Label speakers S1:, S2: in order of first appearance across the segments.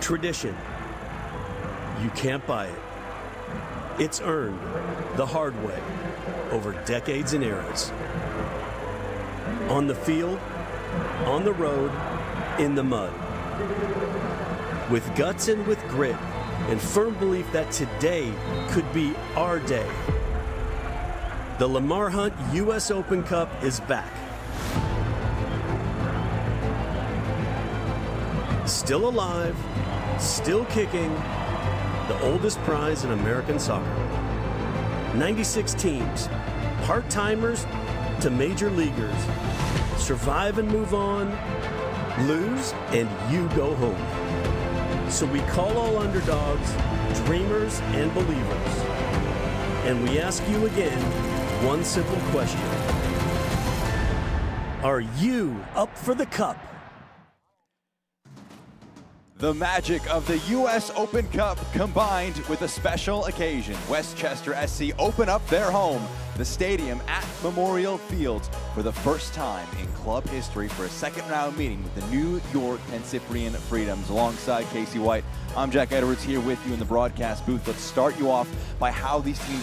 S1: Tradition. You can't buy it. It's earned the hard way over decades and eras. On the field, on the road, in the mud. With guts and with grit, and firm belief that today could be our day. The Lamar Hunt U.S. Open Cup is back. Still alive, still kicking, the oldest prize in American soccer. 96 teams, part-timers to major leaguers. Survive and move on, lose and you go home. So we call all underdogs, dreamers and believers. And we ask you again, one simple question. Are you up for the cup?
S2: The magic of the U.S. Open Cup combined with a special occasion. Westchester SC open up their home, the stadium at Memorial Field, for the first time in club history for a second-round meeting with the New York Pancyprian Freedoms. Alongside Casey White, I'm Jack Edwards here with you in the broadcast booth. Let's start you off by how these teams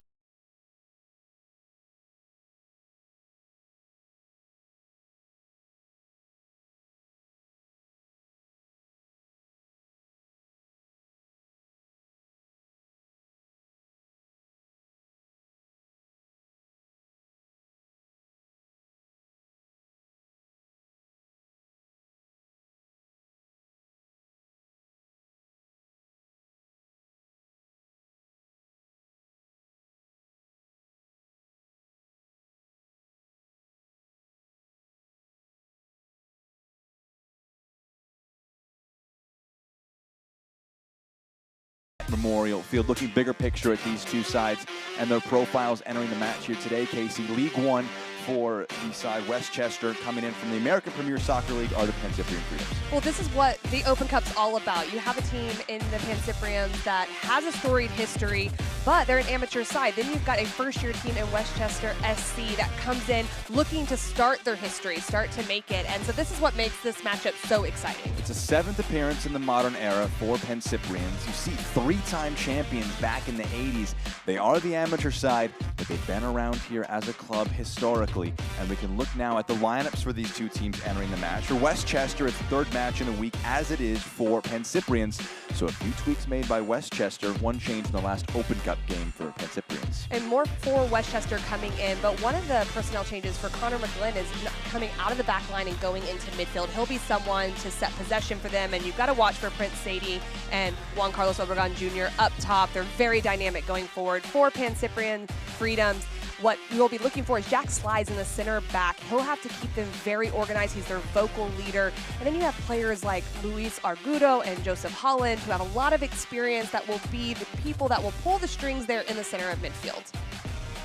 S2: Memorial Field. Looking bigger picture at these two sides and their profiles entering the match here today, Casey. League One for the side, Westchester, coming in from the American Premier Soccer League, are the Pancyprian Freedoms.
S3: Well, this is what the Open Cup's all about. You have a team in the Pancyprians that has a storied history, but they're an amateur side. Then you've got a first-year team in Westchester SC that comes in looking to start their history, start to make it. And so this is what makes this matchup so exciting.
S2: It's a 7th appearance in the modern era for Pancyprians. You see 3-time champions back in the 80s. They are the amateur side, but they've been around here as a club historically. And we can look now at the lineups for these two teams entering the match. For Westchester, it's the third match in a week, as it is for Pancyprians. So a few tweaks made by Westchester, one change in the last Open Cup game for Pancyprians.
S3: And more for Westchester coming in, but one of the personnel changes for Connor McGlynn is coming out of the back line and going into midfield. He'll be someone to set possession for them, and you've got to watch for Prince Sadie and Juan Carlos Obregon Jr. up top. They're very dynamic going forward for Pancyprian Freedoms. What you'll be looking for is Jack Slides in the center back. He'll have to keep them very organized. He's their vocal leader. And then you have players like Luis Argudo and Joseph Holland, who have a lot of experience, that will be the people that will pull the strings there in the center of midfield.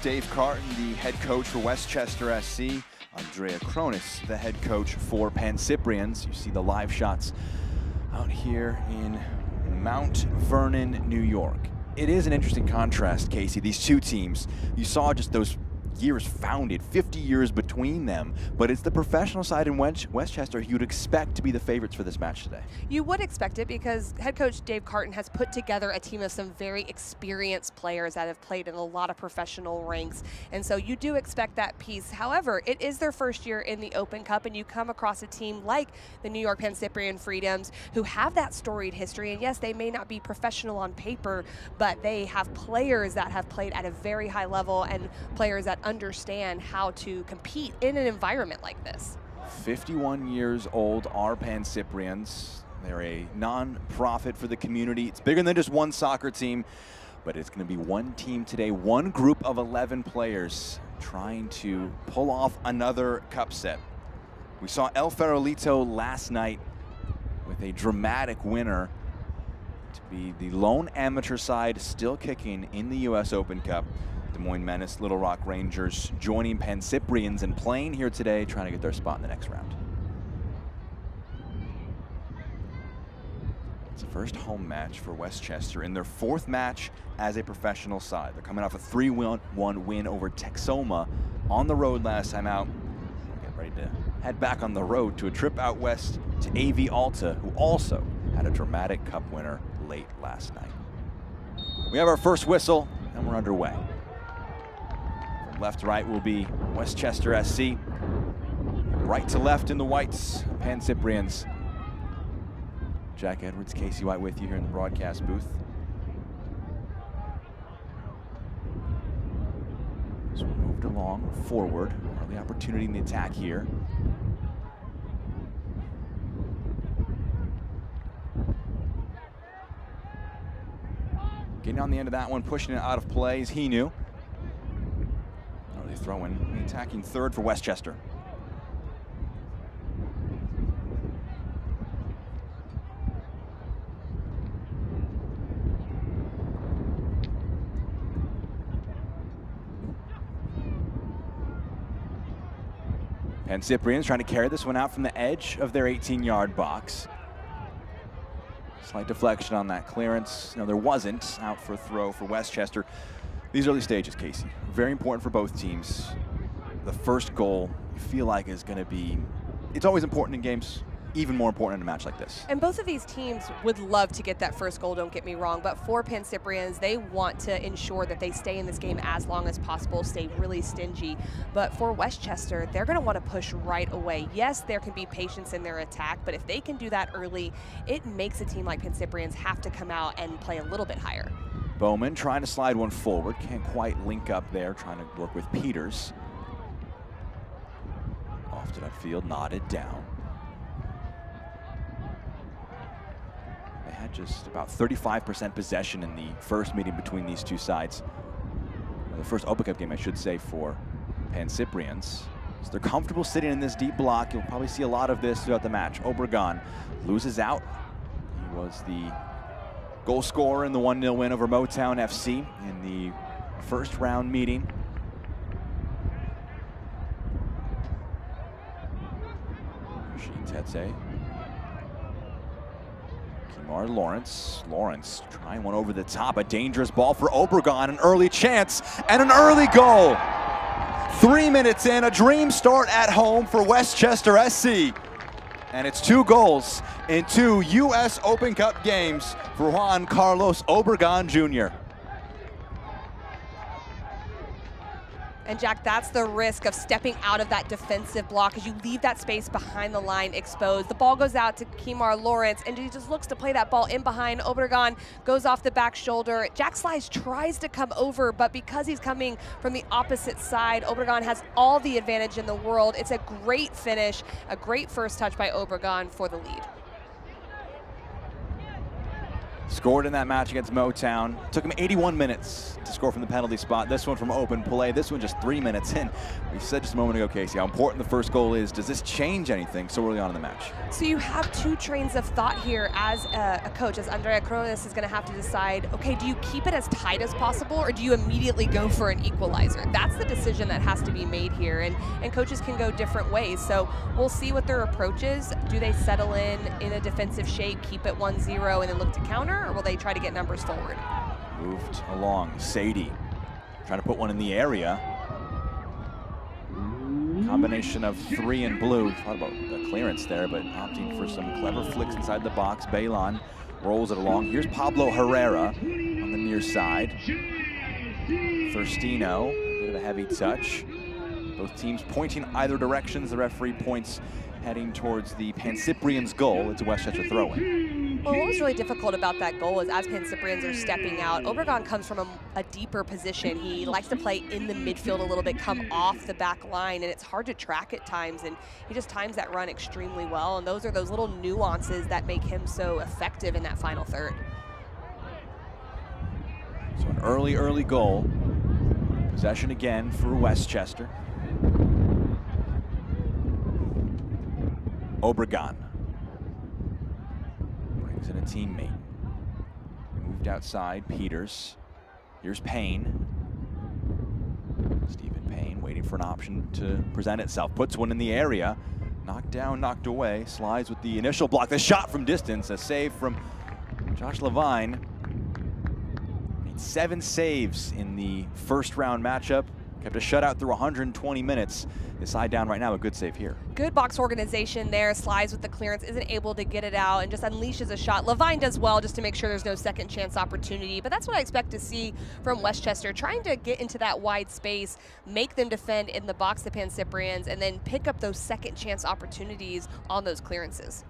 S2: Dave Carton, the head coach for Westchester SC. Andrea Cronus, the head coach for Pancyprians. You see the live shots out here in Mount Vernon, New York. It is an interesting contrast, Casey. These two teams, you saw just those years founded, 50 years between them, but it's the professional side in Westchester you'd expect to be the favorites for this match today.
S3: You would expect it because head coach Dave Carton has put together a team of some very experienced players that have played in a lot of professional ranks, and so you do expect that piece. However, it is their first year in the Open Cup, and you come across a team like the New York Pancyprian Freedoms who have that storied history, and yes, they may not be professional on paper, but they have players that have played at a very high level and players that understand how to compete in an environment like this.
S2: 51 years old are Pancyprians. They're a non-profit for the community. It's bigger than just one soccer team, but it's going to be one team today, one group of 11 players trying to pull off another cup set. We saw El Farolito last night with a dramatic winner to be the lone amateur side still kicking in the U.S. Open Cup. Des Moines Menace, Little Rock Rangers joining Pancyprians and playing here today, trying to get their spot in the next round. It's the first home match for Westchester in their 4th match as a professional side. They're coming off a 3-1 win over Texoma on the road last time out. Get ready to head back on the road to a trip out west to AV Alta, who also had a dramatic cup winner late last night. We have our first whistle, and we're underway. From left to right will be Westchester SC. Right to left in the whites, Pancyprians. Jack Edwards, Casey White with you here in the broadcast booth. So we moved along forward. Early opportunity in the attack here. Getting on the end of that one, pushing it out of play is he knew. Early throw in, attacking third for Westchester. Pancyprians trying to carry this one out from the edge of their 18-yard box. Slight deflection on that clearance. No, there wasn't. Out for a throw for Westchester. These early stages, Casey, very important for both teams. The first goal, you feel like, is going to be, it's always important in games, even more important in a match like this.
S3: And both of these teams would love to get that first goal, don't get me wrong, but for Pancyprians, they want to ensure that they stay in this game as long as possible, stay really stingy. But for Westchester, they're going to want to push right away. Yes, there can be patience in their attack, but if they can do that early, it makes a team like Pancyprians have to come out and play a little bit higher.
S2: Bowman trying to slide one forward, can't quite link up there, trying to work with Peters. Off to that field, nodded down. Had just about 35% possession in the first meeting between these two sides. The first Open Cup game, I should say, for Pancyprians. So they're comfortable sitting in this deep block. You'll probably see a lot of this throughout the match. Obregon loses out. He was the goal scorer in the 1-0 win over Motown FC in the first round meeting. Machine Tete. Lawrence trying one over the top, a dangerous ball for Obregon, an early chance and an early goal. 3 minutes in, a dream start at home for Westchester SC. And it's 2 goals in 2 U.S. Open Cup games for Juan Carlos Obregon Jr.
S3: And Jack, that's the risk of stepping out of that defensive block as you leave that space behind the line exposed. The ball goes out to Kemar Lawrence, and he just looks to play that ball in behind. Obregon goes off the back shoulder. Jack Slice tries to come over, but because he's coming from the opposite side, Obregon has all the advantage in the world. It's a great finish, a great first touch by Obregon for the lead.
S2: Scored in that match against Motown. Took him 81 minutes to score from the penalty spot. This one from open play. This one just 3 minutes in. We said just a moment ago, Casey, how important the first goal is. Does this change anything so early on in the match?
S3: So you have 2 trains of thought here as a coach, as Andrea Cronus is going to have to decide, okay, do you keep it as tight as possible or do you immediately go for an equalizer? That's the decision that has to be made here, and coaches can go different ways. So we'll see what their approach is. Do they settle in a defensive shape, keep it 1-0, and then look to counter? Or will they try to get numbers forward?
S2: Moved along. Sadie trying to put one in the area. Combination of 3 and blue. Thought about the clearance there, but opting for some clever flicks inside the box. Balon rolls it along. Here's Pablo Herrera on the near side. Thirstino, a bit of a heavy touch. Both teams pointing either directions. The referee points heading towards the Pancyprians' goal. It's a Westchester throw-in.
S3: Well, what was really difficult about that goal is as Pancyprians are stepping out, Obregon comes from a deeper position. He likes to play in the midfield a little bit, come off the back line, and it's hard to track at times, and he just times that run extremely well, and those are those little nuances that make him so effective in that final third.
S2: So an early goal. Possession again for Westchester. Obregon brings in a teammate. Moved outside, Peters. Here's Payne. Stephen Payne waiting for an option to present itself. Puts one in the area. Knocked down, knocked away. Slides with the initial block. The shot from distance. A save from Josh Levine. Made 7 saves in the first round matchup Kept a shutout through 120 minutes. His side down right now, a good save here.
S3: Good box organization there. Slides with the clearance, isn't able to get it out and just unleashes a shot. Levine does well just to make sure there's no second chance opportunity. But that's what I expect to see from Westchester, trying to get into that wide space, make them defend in the box, the Pancyprians, and then pick up those second chance opportunities on those clearances.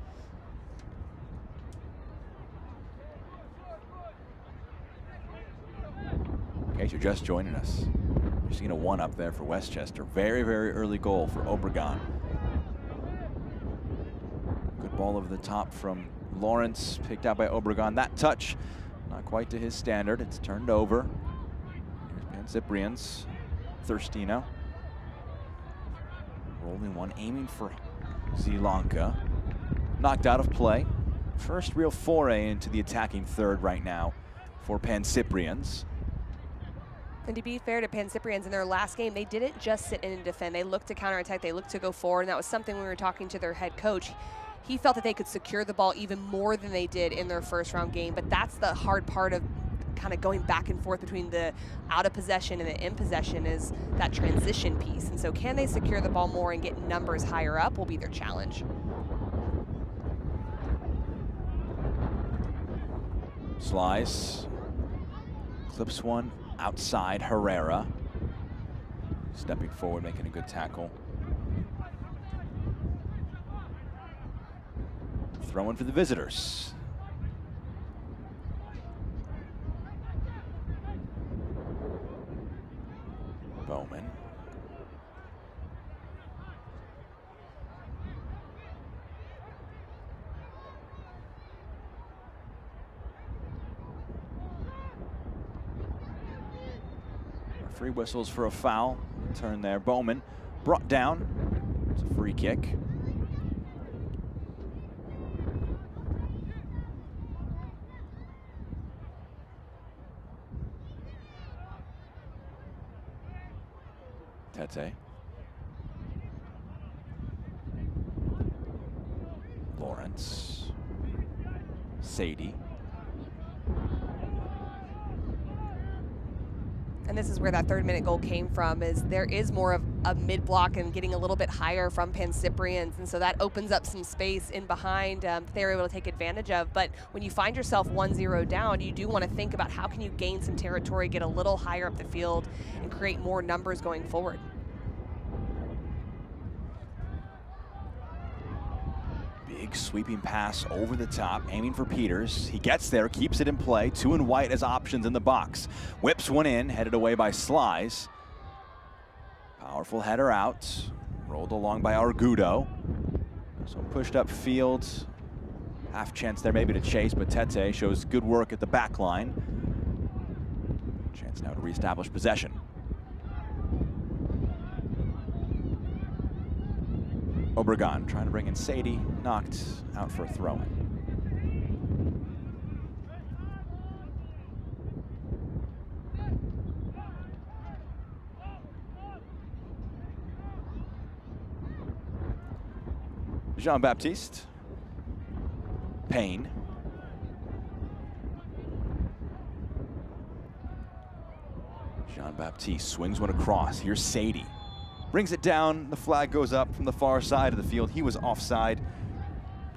S2: In case you're just joining us, you're seeing a 1 up there for Westchester. Very, very early goal for Obregon. Good ball over the top from Lawrence, picked out by Obregon. That touch, not quite to his standard. It's turned over. Here's Pancyprians. Thirstino. Rolling one, aiming for Zilanka. Knocked out of play. First real foray into the attacking third right now for Pancyprians.
S3: And to be fair to Pancyprians, in their last game, they didn't just sit in and defend. They looked to counterattack, they looked to go forward, and that was something when we were talking to their head coach. He felt that they could secure the ball even more than they did in their first round game, but that's the hard part of kind of going back and forth between the out of possession and the in possession, is that transition piece. And so can they secure the ball more and get numbers higher up will be their challenge.
S2: Slice, clips one outside. Herrera stepping forward, making a good tackle. Throwing for the visitors. Bowman. Free whistles for a foul. Turn there. Bowman brought down. It's a free kick. Tete. Lawrence. Sadie.
S3: And this is where that 3rd-minute goal came from, is there is more of a mid-block and getting a little bit higher from Pancyprians, and so that opens up some space in behind they're able to take advantage of. But when you find yourself 1-0 down, you do want to think about how can you gain some territory, get a little higher up the field, and create more numbers going forward.
S2: Big sweeping pass over the top, aiming for Peters. He gets there, keeps it in play. 2 and White as options in the box. Whips one in, headed away by Slice. Powerful header out. Rolled along by Argudo. So pushed up field. Half chance there maybe to chase, but Tete shows good work at the back line. Chance now to reestablish possession. Obregon trying to bring in Sadie, knocked out for a throw-in. Jean-Baptiste. Payne. Jean-Baptiste swings one across. Here's Sadie. Brings it down, the flag goes up from the far side of the field. He was offside.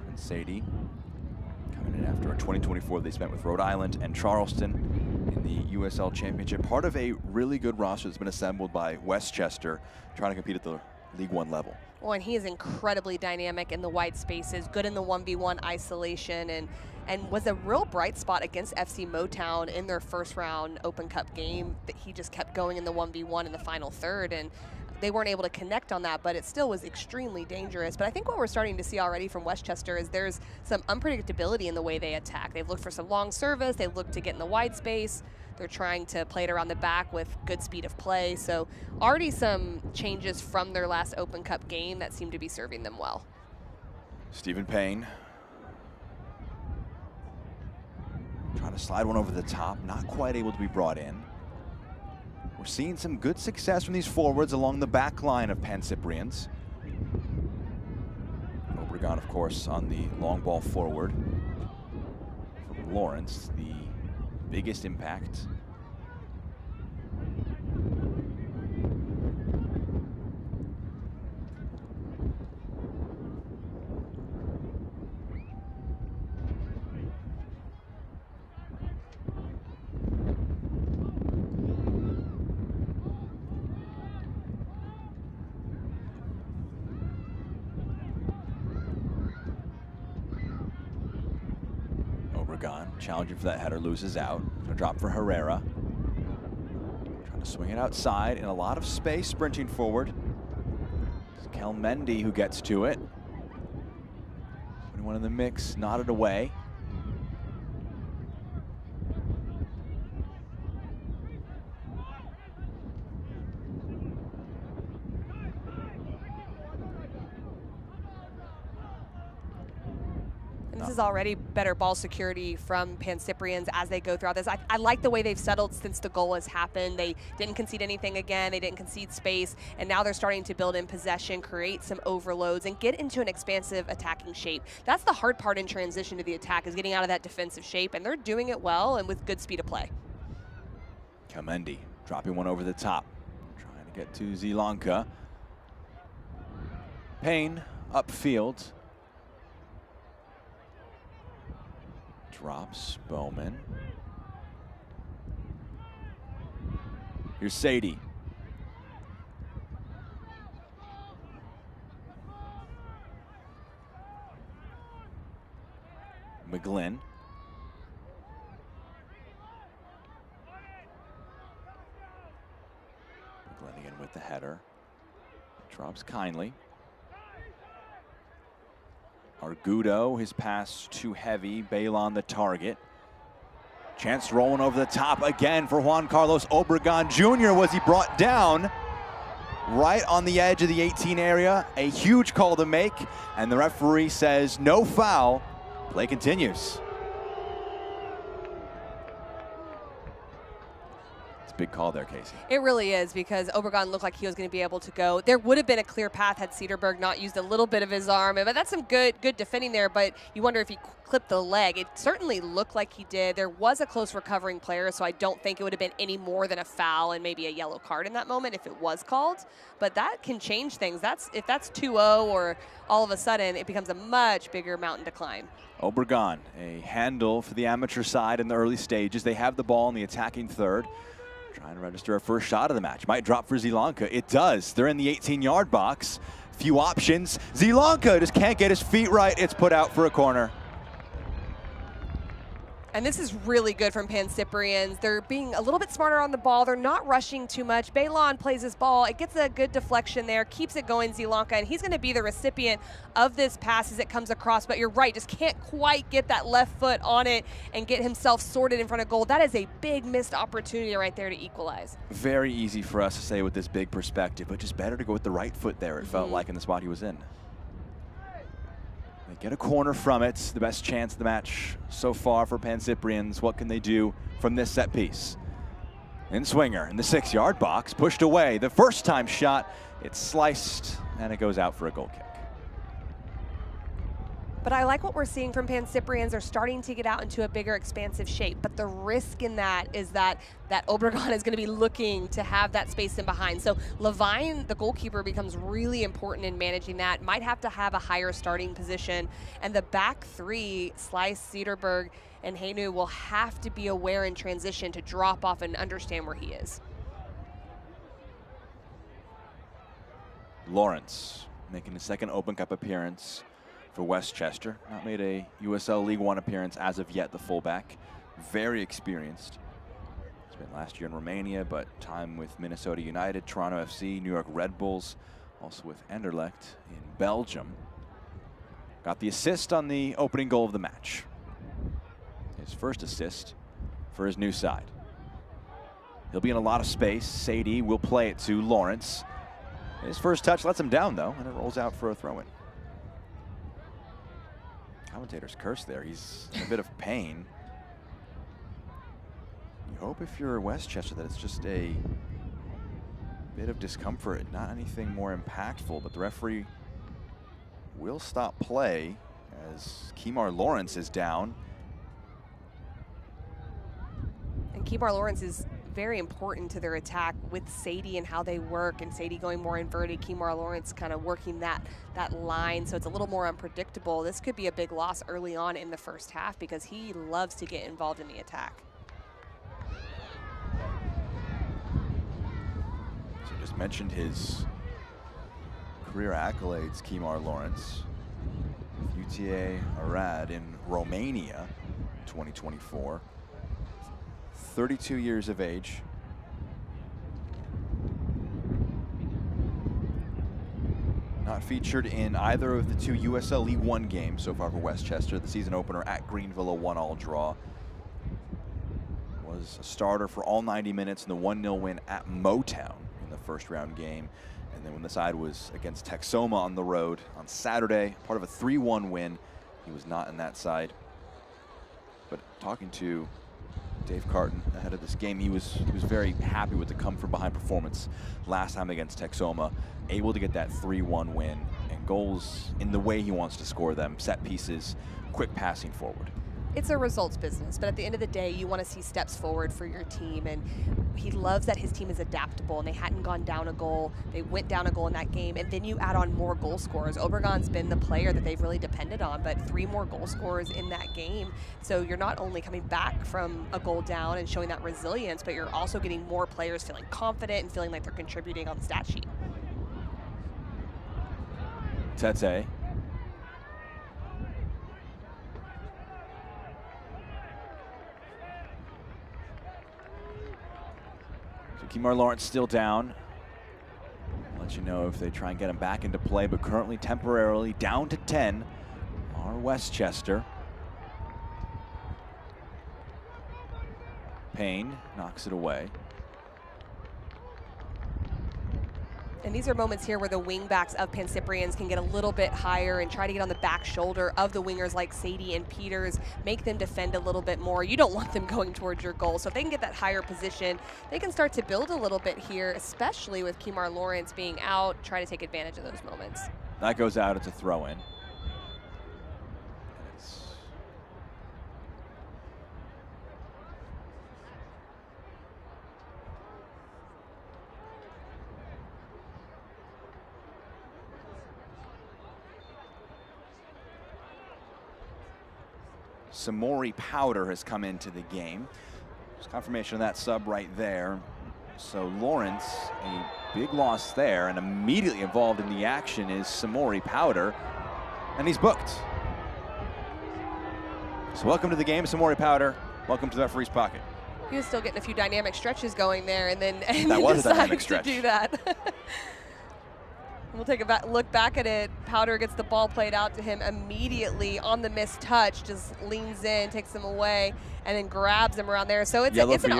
S2: And Sadie coming in after a 2024 they spent with Rhode Island and Charleston in the USL Championship. Part of a really good roster that's been assembled by Westchester, trying to compete at the League One level.
S3: Well, and he is incredibly dynamic in the wide spaces, good in the 1v1 isolation, and was a real bright spot against FC Motown in their first round Open Cup game. That he just kept going in the 1v1 in the final third, and they weren't able to connect on that, but it still was extremely dangerous. But I think what we're starting to see already from Westchester is there's some unpredictability in the way they attack. They've looked for some long service, they've looked to get in the wide space, they're trying to play it around the back with good speed of play. So already some changes from their last Open Cup game that seem to be serving them well.
S2: Stephen Payne trying to slide one over the top, not quite able to be brought in. We're seeing some good success from these forwards along the back line of Pancyprians. Obregon, of course, on the long ball forward. From Lawrence, the biggest impact. Obregon challenging for that header, loses out. Gonna drop for Herrera. Trying to swing it outside in a lot of space, sprinting forward. It's Kelmendi who gets to it. One in the mix, nodded away.
S3: And this is already better ball security from Pancyprians as they go throughout this. I like the way they've settled since the goal has happened. They didn't concede anything again. They didn't concede space. And now they're starting to build in possession, create some overloads, and get into an expansive attacking shape. That's the hard part in transition to the attack, is getting out of that defensive shape. And they're doing it well and with good speed of play.
S2: Kelmendi dropping one over the top. Trying to get to Zilanka. Payne upfield. Drops Bowman. Here's Sadie. McGlynn. McGlynn again with the header. Drops kindly. Argudo, his pass too heavy. Balon the target. Chance rolling over the top again for Juan Carlos Obregon Jr. Was he brought down right on the edge of the 18 area? A huge call to make, and the referee says no foul. Play continues. Big call there, Casey.
S3: It really is, because Obregon looked like he was going to be able to go. There would have been a clear path had Cedarburg not used a little bit of his arm, but that's some good defending there, but you wonder if he clipped the leg. It certainly looked like he did. There was a close recovering player, so I don't think it would have been any more than a foul and maybe a yellow card in that moment if it was called, but that can change things. If that's 2-0 or all of a sudden it becomes a much bigger mountain to climb.
S2: Obregon, a handle for the amateur side in the early stages. They have the ball in the attacking third. Trying to register a first shot of the match. Might drop for Zilanka. It does. They're in the 18-yard box. Few options. Zilanka just can't get his feet right. It's put out for a corner.
S3: And this is really good from Pancyprians. They're being a little bit smarter on the ball. They're not rushing too much. Balon plays his ball. It gets a good deflection there, keeps it going, Zilanka, and he's going to be the recipient of this pass as it comes across. But you're right, just can't quite get that left foot on it and get himself sorted in front of goal. That is a big missed opportunity right there to equalize.
S2: Very easy for us to say with this big perspective, but just better to go with the right foot there, it felt like, in the spot he was in. They get a corner from it. The best chance of the match so far for Pancyprians. What can they do from this set piece? In swinger in the 6-yard box, pushed away. The first time shot, it's sliced, and it goes out for a goal kick.
S3: But I like what we're seeing from Pancyprians. They're starting to get out into a bigger, expansive shape. But the risk in that is that Obregon is going to be looking to have that space in behind. So Levine, the goalkeeper, becomes really important in managing that. Might have to have a higher starting position. And the back three, Slice, Cedarburg, and Hainu, will have to be aware in transition to drop off and understand where he is.
S2: Lawrence making his second Open Cup appearance for Westchester. Not made a USL League One appearance as of yet, the fullback. Very experienced. Spent last year in Romania, but time with Minnesota United, Toronto FC, New York Red Bulls, also with Anderlecht in Belgium. Got the assist on the opening goal of the match. His first assist for his new side. He'll be in a lot of space. Sadie will play it to Lawrence. His first touch lets him down, though, and it rolls out for a throw-in. Commentator's curse there. He's in a bit of pain. You hope if you're Westchester that it's just a bit of discomfort, not anything more impactful, but the referee will stop play as Kemar Lawrence is down.
S3: And Kemar Lawrence is very important to their attack with Sadie and how they work, and Sadie going more inverted, Kemar Lawrence kind of working that line, so it's a little more unpredictable. This could be a big loss early on in the first half because he loves to get involved in the attack.
S2: So just mentioned his career accolades, Kemar Lawrence. UTA Arad in Romania. in 2024. 32 years of age. Not featured in either of the two USL League One games so far for Westchester. The season opener at Greenville, a 1-1 draw. Was a starter for all 90 minutes in the 1-0 win at Motown in the first round game. And then when the side was against Texoma on the road on Saturday, part of a 3-1 win, he was not in that side. But talking to Dave Carton ahead of this game, he was very happy with the come from behind performance last time against Texoma, able to get that 3-1 win and goals in the way he wants to score them, set pieces, quick passing forward.
S3: It's a results business, but at the end of the day, you want to see steps forward for your team, and he loves that his team is adaptable, and they hadn't gone down a goal. They went down a goal in that game, and then you add on more goal scorers. Obregon's been the player that they've really depended on, but 3 more goal scorers in that game. So you're not only coming back from a goal down and showing that resilience, but you're also getting more players feeling confident and feeling like they're contributing on the stat sheet.
S2: Tete. Kemar Lawrence still down. I'll let you know if they try and get him back into play, but currently temporarily down to 10 are Westchester. Payne knocks it away.
S3: And these are moments here where the wing backs of Pancyprians can get a little bit higher and try to get on the back shoulder of the wingers like Sadie and Peters, make them defend a little bit more. You don't want them going towards your goal. So if they can get that higher position, they can start to build a little bit here, especially with Kemar Lawrence being out, try to take advantage of those moments.
S2: That goes out, it's a throw in. Samori Powder has come into the game. There's confirmation of that sub right there. So Lawrence, a big loss there, and immediately involved in the action is Samori Powder, and he's booked. So welcome to the game, Samori Powder. Welcome to the referee's pocket.
S3: He was still getting a few dynamic stretches going there, and then
S2: that was a dynamic stretch
S3: to do that. We'll take a look back at it. Powder gets the ball played out to him immediately on the missed touch, just leans in, takes him away, and then grabs him around there. So it is an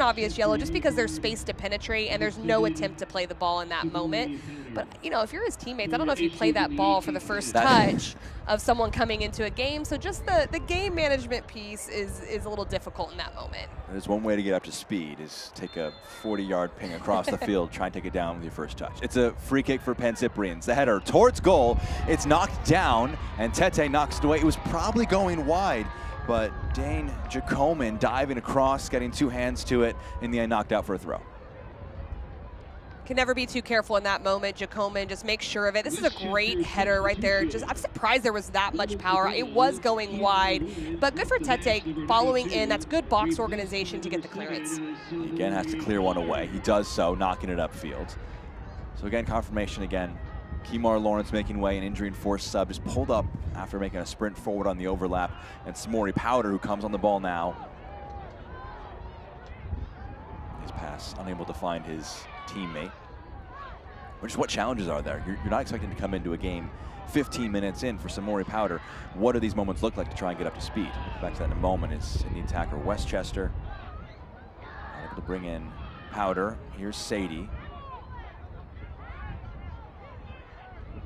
S3: obvious yellow just because there's space to penetrate and there's no attempt to play the ball in that moment. But, you know, if you're his teammates, I don't know if you play that ball for the first touch of someone coming into a game. So just the game management piece is a little difficult in that moment.
S2: There's one way to get up to speed is take a 40-yard ping across the field, try and take it down with your first touch. It's a free kick for Pancyprians. The header towards goal. It's knocked down, and Tete knocks it away. It was probably going wide, but Dane Jacoman diving across, getting 2 hands to it, in the end knocked out for a throw.
S3: Can never be too careful in that moment. Jacoman just makes sure of it. This is a great header right there. I'm surprised there was that much power. It was going wide, but good for Tete following in. That's good box organization to get the clearance.
S2: He again has to clear one away. He does so, knocking it upfield. So again, confirmation again. Kemar Lawrence making way, an injury-enforced sub, just pulled up after making a sprint forward on the overlap. And Samori Powder, who comes on the ball now. His pass, unable to find his teammate. Which is what challenges are there. You're not expecting to come into a game 15 minutes in for Samori Powder. What do these moments look like to try and get up to speed? Back to that in a moment is in the attacker Westchester. Able to bring in Powder. Here's Sadie.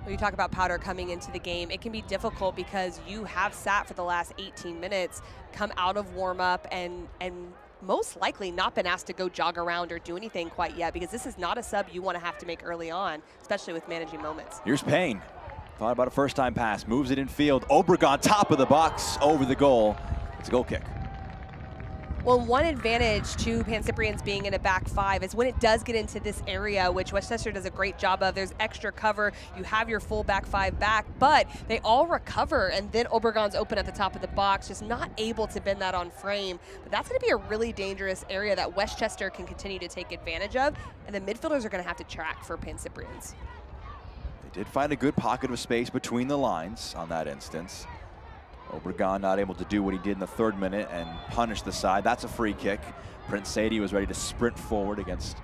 S3: When you talk about Powder coming into the game, it can be difficult because you have sat for the last 18 minutes, come out of warm-up, and most likely not been asked to go jog around or do anything quite yet, because this is not a sub you want to have to make early on, especially with managing moments.
S2: Here's Payne. Thought about a first-time pass, moves it in field. Obregon, top of the box, over the goal. It's a goal kick.
S3: Well, one advantage to Pancyprians being in a back 5 is when it does get into this area, which Westchester does a great job of. There's extra cover. You have your full back 5 back, but they all recover, and then Obregon's open at the top of the box, just not able to bend that on frame. But that's going to be a really dangerous area that Westchester can continue to take advantage of, and the midfielders are going to have to track for Pancyprians.
S2: They did find a good pocket of space between the lines on that instance. Obregon not able to do what he did in the 3rd minute and punish the side. That's a free kick. Prince Sadie was ready to sprint forward against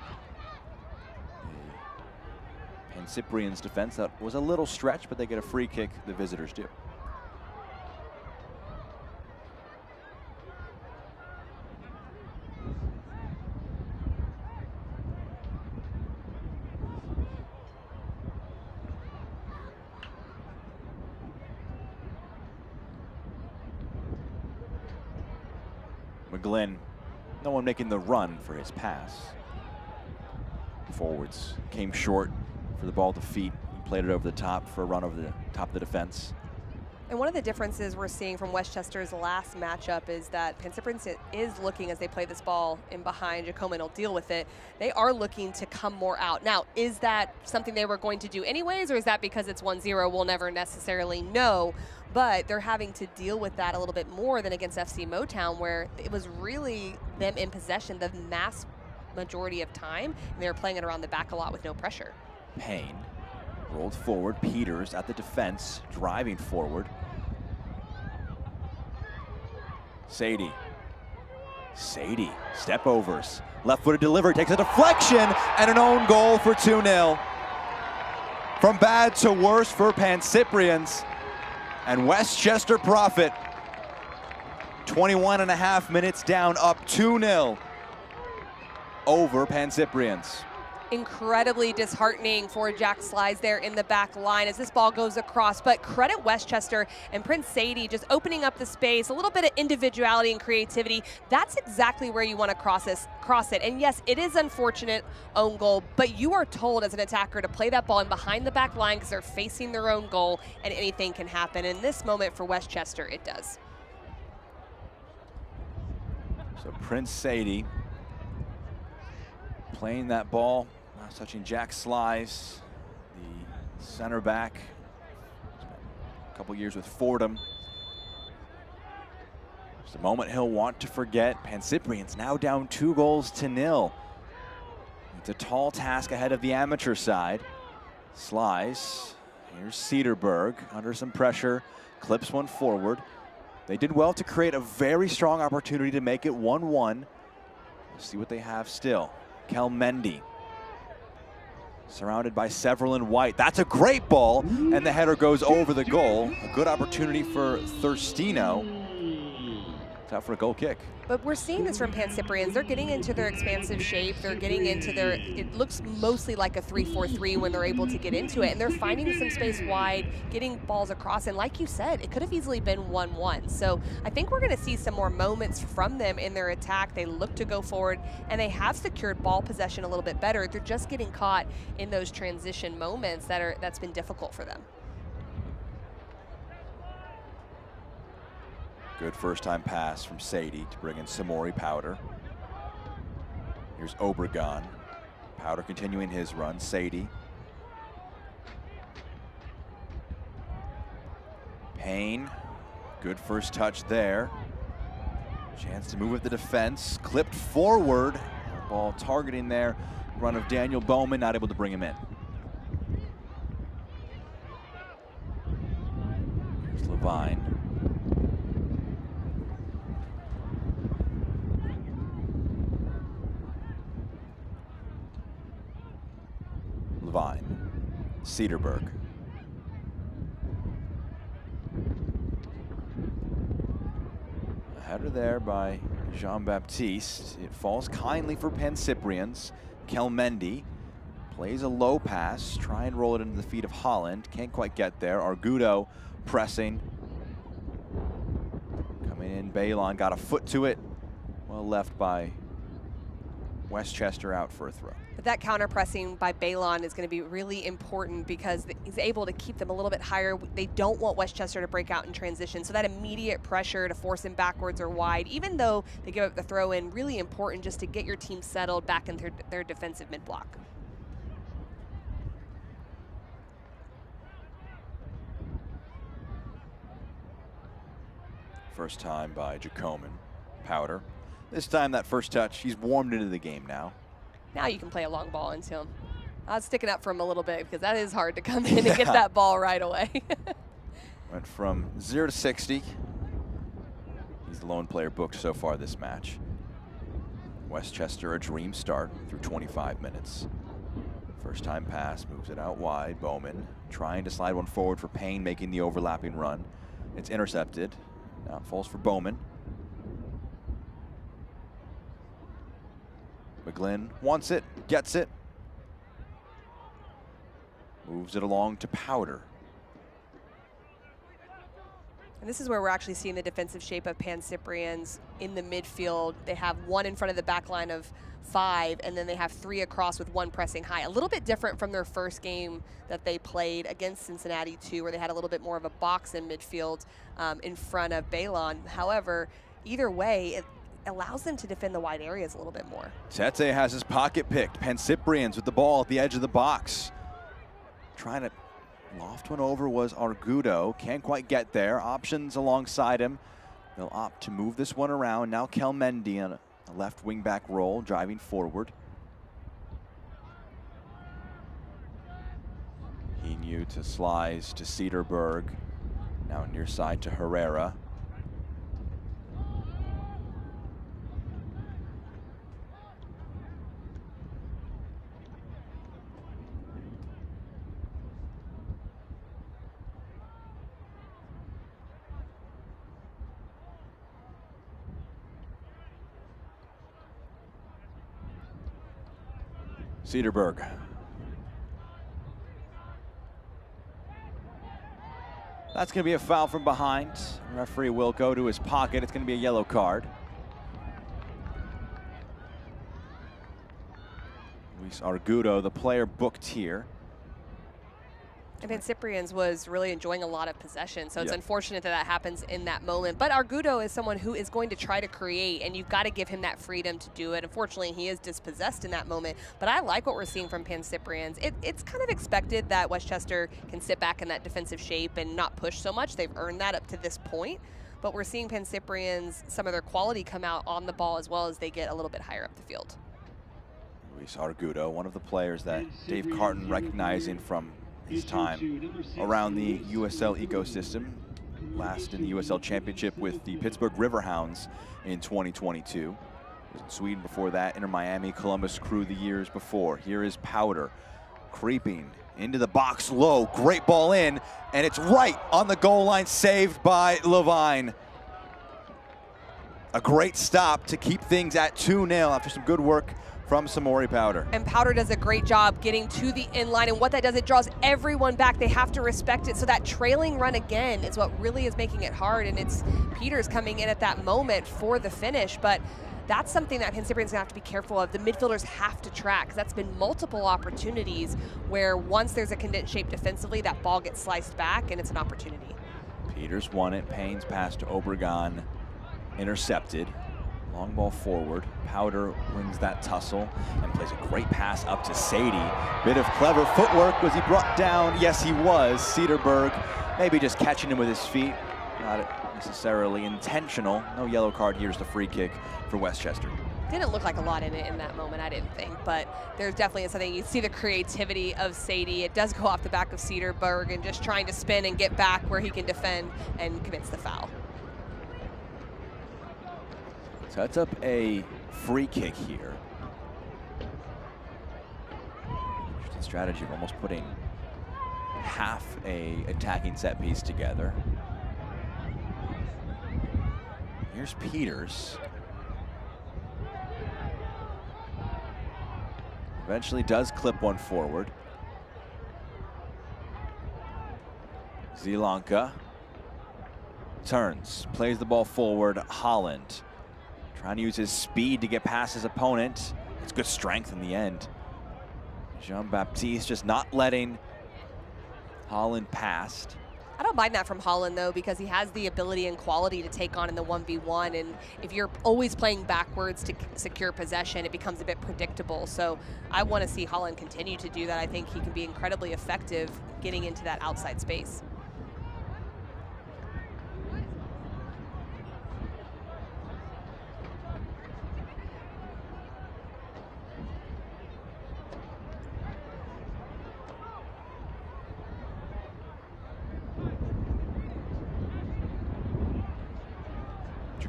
S2: Pancyprian's defense. That was a little stretch, but they get a free kick, the visitors do. McGlynn, no one making the run for his pass. Forwards came short for the ball to feet. He played it over the top for a run over the top of the defense.
S3: And one of the differences we're seeing from Westchester's last matchup is that Pancyprian is looking, as they play this ball in behind, Jacoman will deal with it, they are looking to come more out. Now, is that something they were going to do anyways, or is that because it's 1-0? We'll never necessarily know. But they're having to deal with that a little bit more than against FC Motown, where it was really them in possession the mass majority of time, and they were playing it around the back a lot with no pressure.
S2: Payne rolled forward. Peters at the defense, driving forward. Sadie, step overs. Left-footed delivery, takes a deflection, and an own goal for 2-0. From bad to worse for Pancyprians. And Westchester profit. 21.5 minutes down, up 2-0 over Pancyprians.
S3: Incredibly disheartening for Jack Slides there in the back line as this ball goes across, but credit Westchester and Prince Sadie just opening up the space, a little bit of individuality and creativity. That's exactly where you want to cross it. And yes, it is unfortunate own goal, but you are told as an attacker to play that ball in behind the back line because they're facing their own goal and anything can happen. In this moment for Westchester, it does.
S2: So Prince Sadie playing that ball, touching Jack Slice, the center back, a couple years with Fordham. It's a moment he'll want to forget. Pancyprians now down 2-0. It's a tall task ahead of the amateur side. Slice, here's Cedarburg under some pressure, clips one forward. They did well to create a very strong opportunity to make it 1-1. We'll see what they have still. Kelmendi, surrounded by Several and White. That's a great ball, and the header goes over the goal. A good opportunity for Thurstino. It's out for a goal kick.
S3: But we're seeing this from Pancyprians. They're getting into their expansive shape. They're getting into their, it looks mostly like a 3-4-3 when they're able to get into it. And they're finding some space wide, getting balls across. And like you said, it could have easily been 1-1. So I think we're going to see some more moments from them in their attack. They look to go forward, and they have secured ball possession a little bit better. They're just getting caught in those transition moments that's been difficult for them.
S2: Good first-time pass from Sadie to bring in Samori Powder. Here's Obregon. Powder continuing his run. Sadie. Payne. Good first touch there. Chance to move with the defense. Clipped forward. Ball targeting there. Run of Daniel Bowman, not able to bring him in. Here's Levine. Cedarburg. A header there by Jean-Baptiste. It falls kindly for Pancyprians. Kelmendi plays a low pass, try and roll it into the feet of Holland. Can't quite get there. Argudo pressing. Coming in, Balon got a foot to it. Well left by Westchester, out for a throw.
S3: But that counter pressing by Balon is going to be really important because he's able to keep them a little bit higher. They don't want Westchester to break out in transition. So that immediate pressure to force him backwards or wide, even though they give up the throw in, really important just to get your team settled back in their defensive mid-block.
S2: First time by Jacoman. Powder. This time that first touch, he's warmed into the game now.
S3: Now you can play a long ball into him. I was sticking up for him a little bit because that is hard to come in and get that ball right away.
S2: Went from 0 to 60 the lone player booked so far this match. Westchester, a dream start through 25 minutes. First time pass, moves it out wide. Bowman trying to slide one forward for Payne, making the overlapping run. It's intercepted. Now it falls for Bowman. McGlynn wants it, gets it. Moves it along to Powder.
S3: And this is where we're actually seeing the defensive shape of Pancyprians in the midfield. They have one in front of the back line of 5, and then they have 3 across with 1 pressing high. A little bit different from their first game that they played against Cincinnati too, where they had a little bit more of a box in midfield in front of Balon. However, either way, it allows them to defend the wide areas a little bit more.
S2: Tete has his pocket picked. Pancyprians with the ball at the edge of the box. Trying to loft one over was Argudo. Can't quite get there. Options alongside him. They'll opt to move this one around. Now Kelmendi on a left wing back roll, driving forward. Hinu to Slice to Cedarburg. Now near side to Herrera. Cedarburg. That's going to be a foul from behind. The referee will go to his pocket. It's going to be a yellow card. Luis Argudo, the player booked here.
S3: And Pancyprians was really enjoying a lot of possession, so it's unfortunate that that happens in that moment. But Argudo is someone who is going to try to create, and you've got to give him that freedom to do it. Unfortunately, he is dispossessed in that moment. But I like what we're seeing from Pancyprians. It's kind of expected that Westchester can sit back in that defensive shape and not push so much. They've earned that up to this point. But we're seeing Pancyprians, some of their quality come out on the ball as well as they get a little bit higher up the field.
S2: Luis Argudo, one of the players that Dave Carton recognizing from his time around the USL ecosystem. Last in the USL Championship with the Pittsburgh Riverhounds in 2022. Was in Sweden before that, Inter Miami, Columbus Crew the years before. Here is Powder creeping into the box low. Great ball in, and it's right on the goal line, saved by Levine. A great stop to keep things at 2-0 after some good work from Samori Powder.
S3: And Powder does a great job getting to the inline, and what that does, it draws everyone back. They have to respect it, so that trailing run again is what really is making it hard, and it's Peters coming in at that moment for the finish, but that's something that Pancyprian's gonna have to be careful of. The midfielders have to track, because that's been multiple opportunities where once there's a condensed shape defensively, that ball gets sliced back, and it's an opportunity.
S2: Peters won it, Payne's pass to Obregon, intercepted. Long ball forward. Powder wins that tussle and plays a great pass up to Sadie. Bit of clever footwork. Was he brought down? Yes, he was. Cedarburg maybe just catching him with his feet. Not necessarily intentional. No yellow card. Here's the free kick for Westchester.
S3: Didn't look like a lot in it in that moment, I didn't think, but there's definitely something. You see the creativity of Sadie. It does go off the back of Cedarburg and just trying to spin and get back where he can defend, and commits the foul.
S2: Sets up a free kick here. Interesting strategy of almost putting half a attacking set piece together. Here's Peters. Eventually does clip one forward. Zilanka turns, plays the ball forward. Holland trying to use his speed to get past his opponent. It's good strength in the end. Jean-Baptiste just not letting Holland past.
S3: I don't mind that from Holland, though, because he has the ability and quality to take on in the 1v1. And if you're always playing backwards to secure possession, it becomes a bit predictable. So I want to see Holland continue to do that. I think he can be incredibly effective getting into that outside space.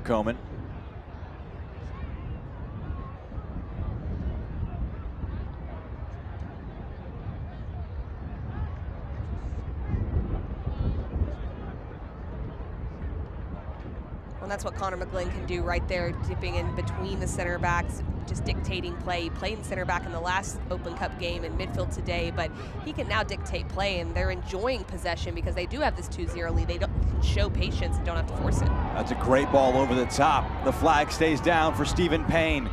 S2: Jacoman.
S3: And that's what Connor McGlynn can do right there, dipping in between the center backs, just dictating play. He played in center back in the last Open Cup game in midfield today, but he can now dictate play, and they're enjoying possession because they do have this 2-0 lead. They can show patience and don't have to force it.
S2: That's a great ball over the top. The flag stays down for Stephen Payne.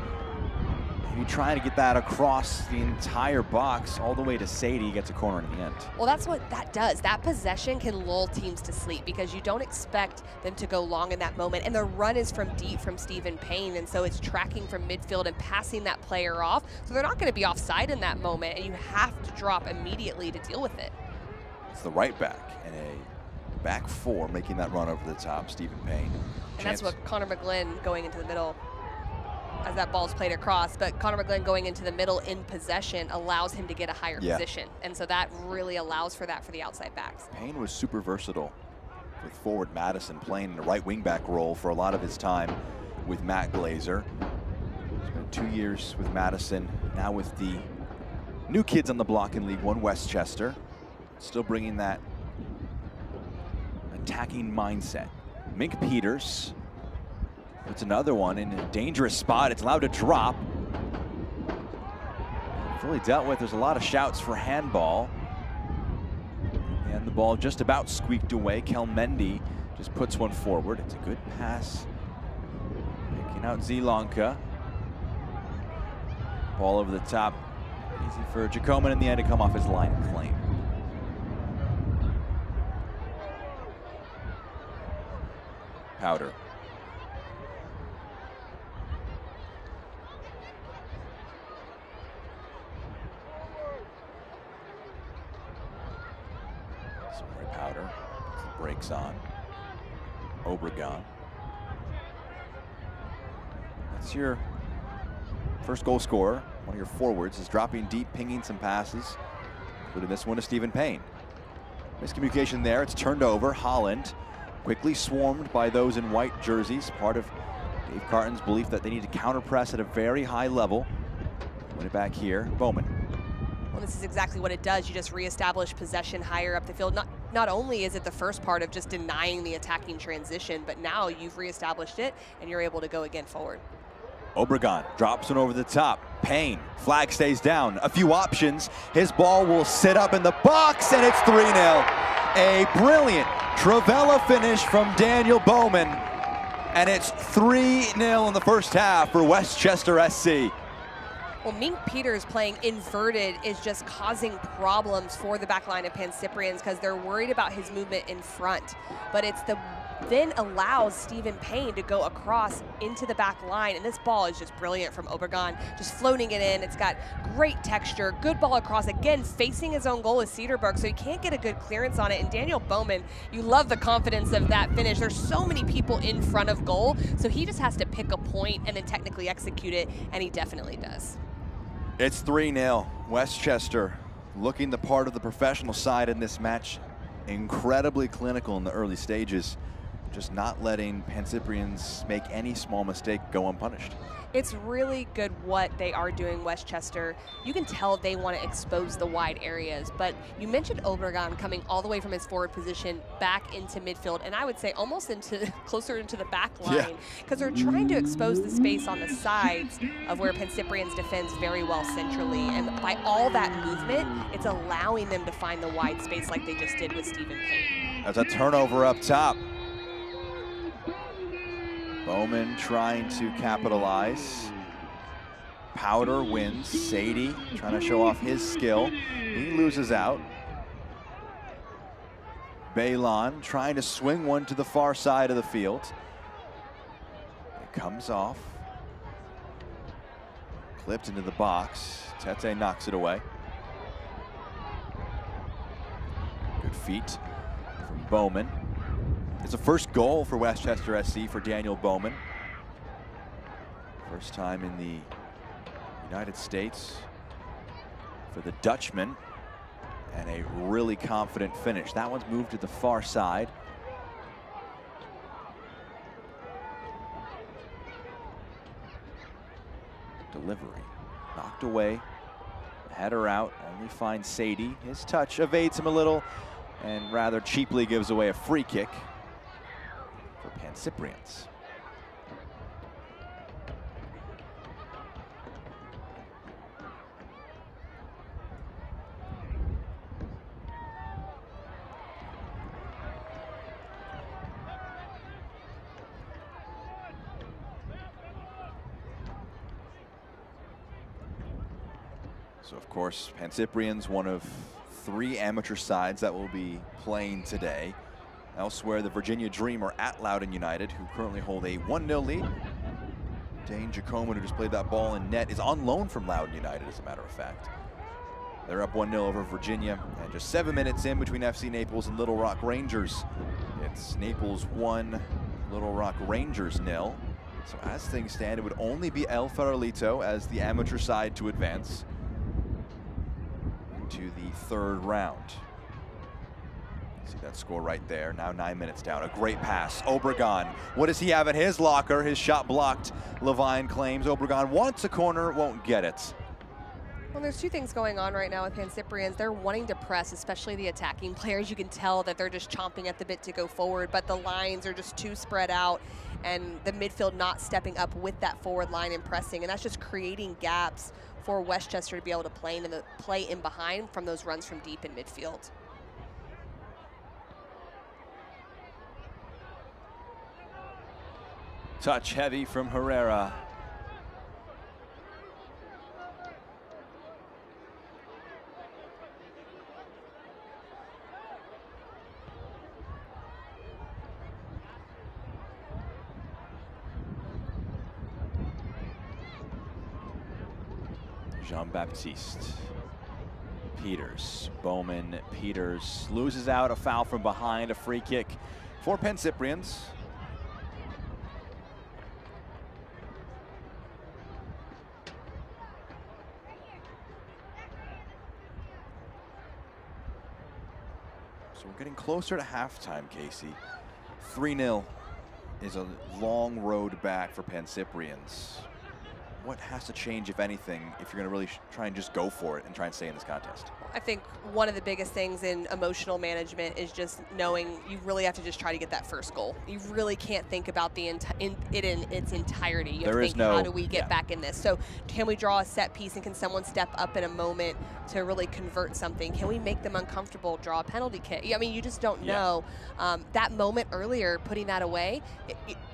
S2: Maybe trying to get that across the entire box all the way to Sadie. He gets a corner in the end.
S3: Well, that's what that does. That possession can lull teams to sleep because you don't expect them to go long in that moment. And the run is from deep from Stephen Payne, and so it's tracking from midfield and passing that player off. So they're not going to be offside in that moment, and you have to drop immediately to deal with it.
S2: It's the right back and a back four making that run over the top, Stephen Payne.
S3: And that's what Connor McGlynn going into the middle as that ball's played across, but Connor McGlynn going into the middle in possession allows him to get a higher position. And so that really allows for that for the outside backs.
S2: Payne was super versatile with forward Madison playing the right wing back role for a lot of his time with Matt Glazer. Spent 2 years with Madison, now with the new kids on the block in League One, Westchester. Still bringing that attacking mindset. Mink Peters puts another one in a dangerous spot. It's allowed to drop. Fully dealt with. There's a lot of shouts for handball. And the ball just about squeaked away. Kelmendi just puts one forward. It's a good pass. Picking out Zielonka. Ball over the top. Easy for Jacoman in the end to come off his line and claim. Powder. Powder. Breaks on. Obregon. That's your first goal scorer. One of your forwards is dropping deep, pinging some passes, including this one to Stephen Payne. Miscommunication there. It's turned over. Holland quickly swarmed by those in white jerseys. Part of Dave Carton's belief that they need to counter press at a very high level. Win it back here. Bowman.
S3: Well, this is exactly what it does. You just reestablish possession higher up the field. Not only is it the first part of just denying the attacking transition, but now you've reestablished it and you're able to go again forward.
S2: Obregon drops one over the top. Payne, flag stays down. A few options. His ball will sit up in the box, and it's 3-0. A brilliant Travella finish from Daniel Bowman, and it's 3-0 in the first half for Westchester SC.
S3: Well, Mink Peters playing inverted is just causing problems for the back line of Pancyprians because they're worried about his movement in front. But it's then allows Stephen Payne to go across into the back line, and this ball is just brilliant from Obregon, just floating it in. It's got great texture, good ball across, again facing his own goal is Cedarburg, so he can't get a good clearance on it. And Daniel Bowman, you love the confidence of that finish. There's so many people in front of goal, so he just has to pick a point and then technically execute it, and he definitely does.
S2: It's 3-0. Westchester looking the part of the professional side in this match. Incredibly clinical in the early stages. Just not letting Pancyprians make any small mistake go unpunished.
S3: It's really good what they are doing, Westchester. You can tell they want to expose the wide areas, but you mentioned Obregon coming all the way from his forward position back into midfield, and I would say almost into closer into the back line, because they're trying to expose the space on the sides of where Pancyprians defends very well centrally, and by all that movement, it's allowing them to find the wide space like they just did with Stephen Payne.
S2: That's a turnover up top. Bowman trying to capitalize. Powder wins. Sadie trying to show off his skill. He loses out. Balon trying to swing one to the far side of the field. It comes off. Clipped into the box. Tete knocks it away. Good feet from Bowman. It's a first goal for Westchester SC for Daniel Bowman. First time in the United States for the Dutchman, and a really confident finish. That one's moved to the far side. delivery. Knocked away, header out, only finds Sadie. His touch evades him a little and rather cheaply gives away a free kick for Pancyprians. So of course, Pancyprians, one of 3 amateur sides that will be playing today. Elsewhere, the Virginia Dream are at Loudoun United, who currently hold a 1-0 lead. Dane Jacoman, who just played that ball in net, is on loan from Loudoun United, as a matter of fact. They're up 1-0 over Virginia, and just 7 minutes in between FC Naples and Little Rock Rangers. It's Naples 1, Little Rock Rangers 0. So as things stand, it would only be El Farolito as the amateur side to advance to the 3rd round. See that score right there. Now 9 minutes down. A great pass. Obregon. What does he have in his locker? His shot blocked. Levine claims Obregon wants a corner, won't get it.
S3: Well, there's 2 things going on right now with Pancyprians. They're wanting to press, especially the attacking players. You can tell that they're just chomping at the bit to go forward, but the lines are just too spread out, and the midfield not stepping up with that forward line and pressing, and that's just creating gaps for Westchester to be able to play in behind from those runs from deep in midfield.
S2: Touch heavy from Herrera. Jean-Baptiste. Peters. Bowman. Peters loses out, a foul from behind, a free kick for Pancyprians. So we're getting closer to halftime, Casey. 3-0 is a long road back for Pancyprians. What has to change, if anything, if you're going to really try and just go for it and try and stay in this contest?
S3: I think one of the biggest things in emotional management is just knowing you really have to just try to get that first goal. You really can't think about it in its entirety. You have to think, how do we get back in this? So can we draw a set piece, and can someone step up in a moment to really convert something? Can we make them uncomfortable, draw a penalty kick? I mean, you just don't know. That moment earlier, putting that away,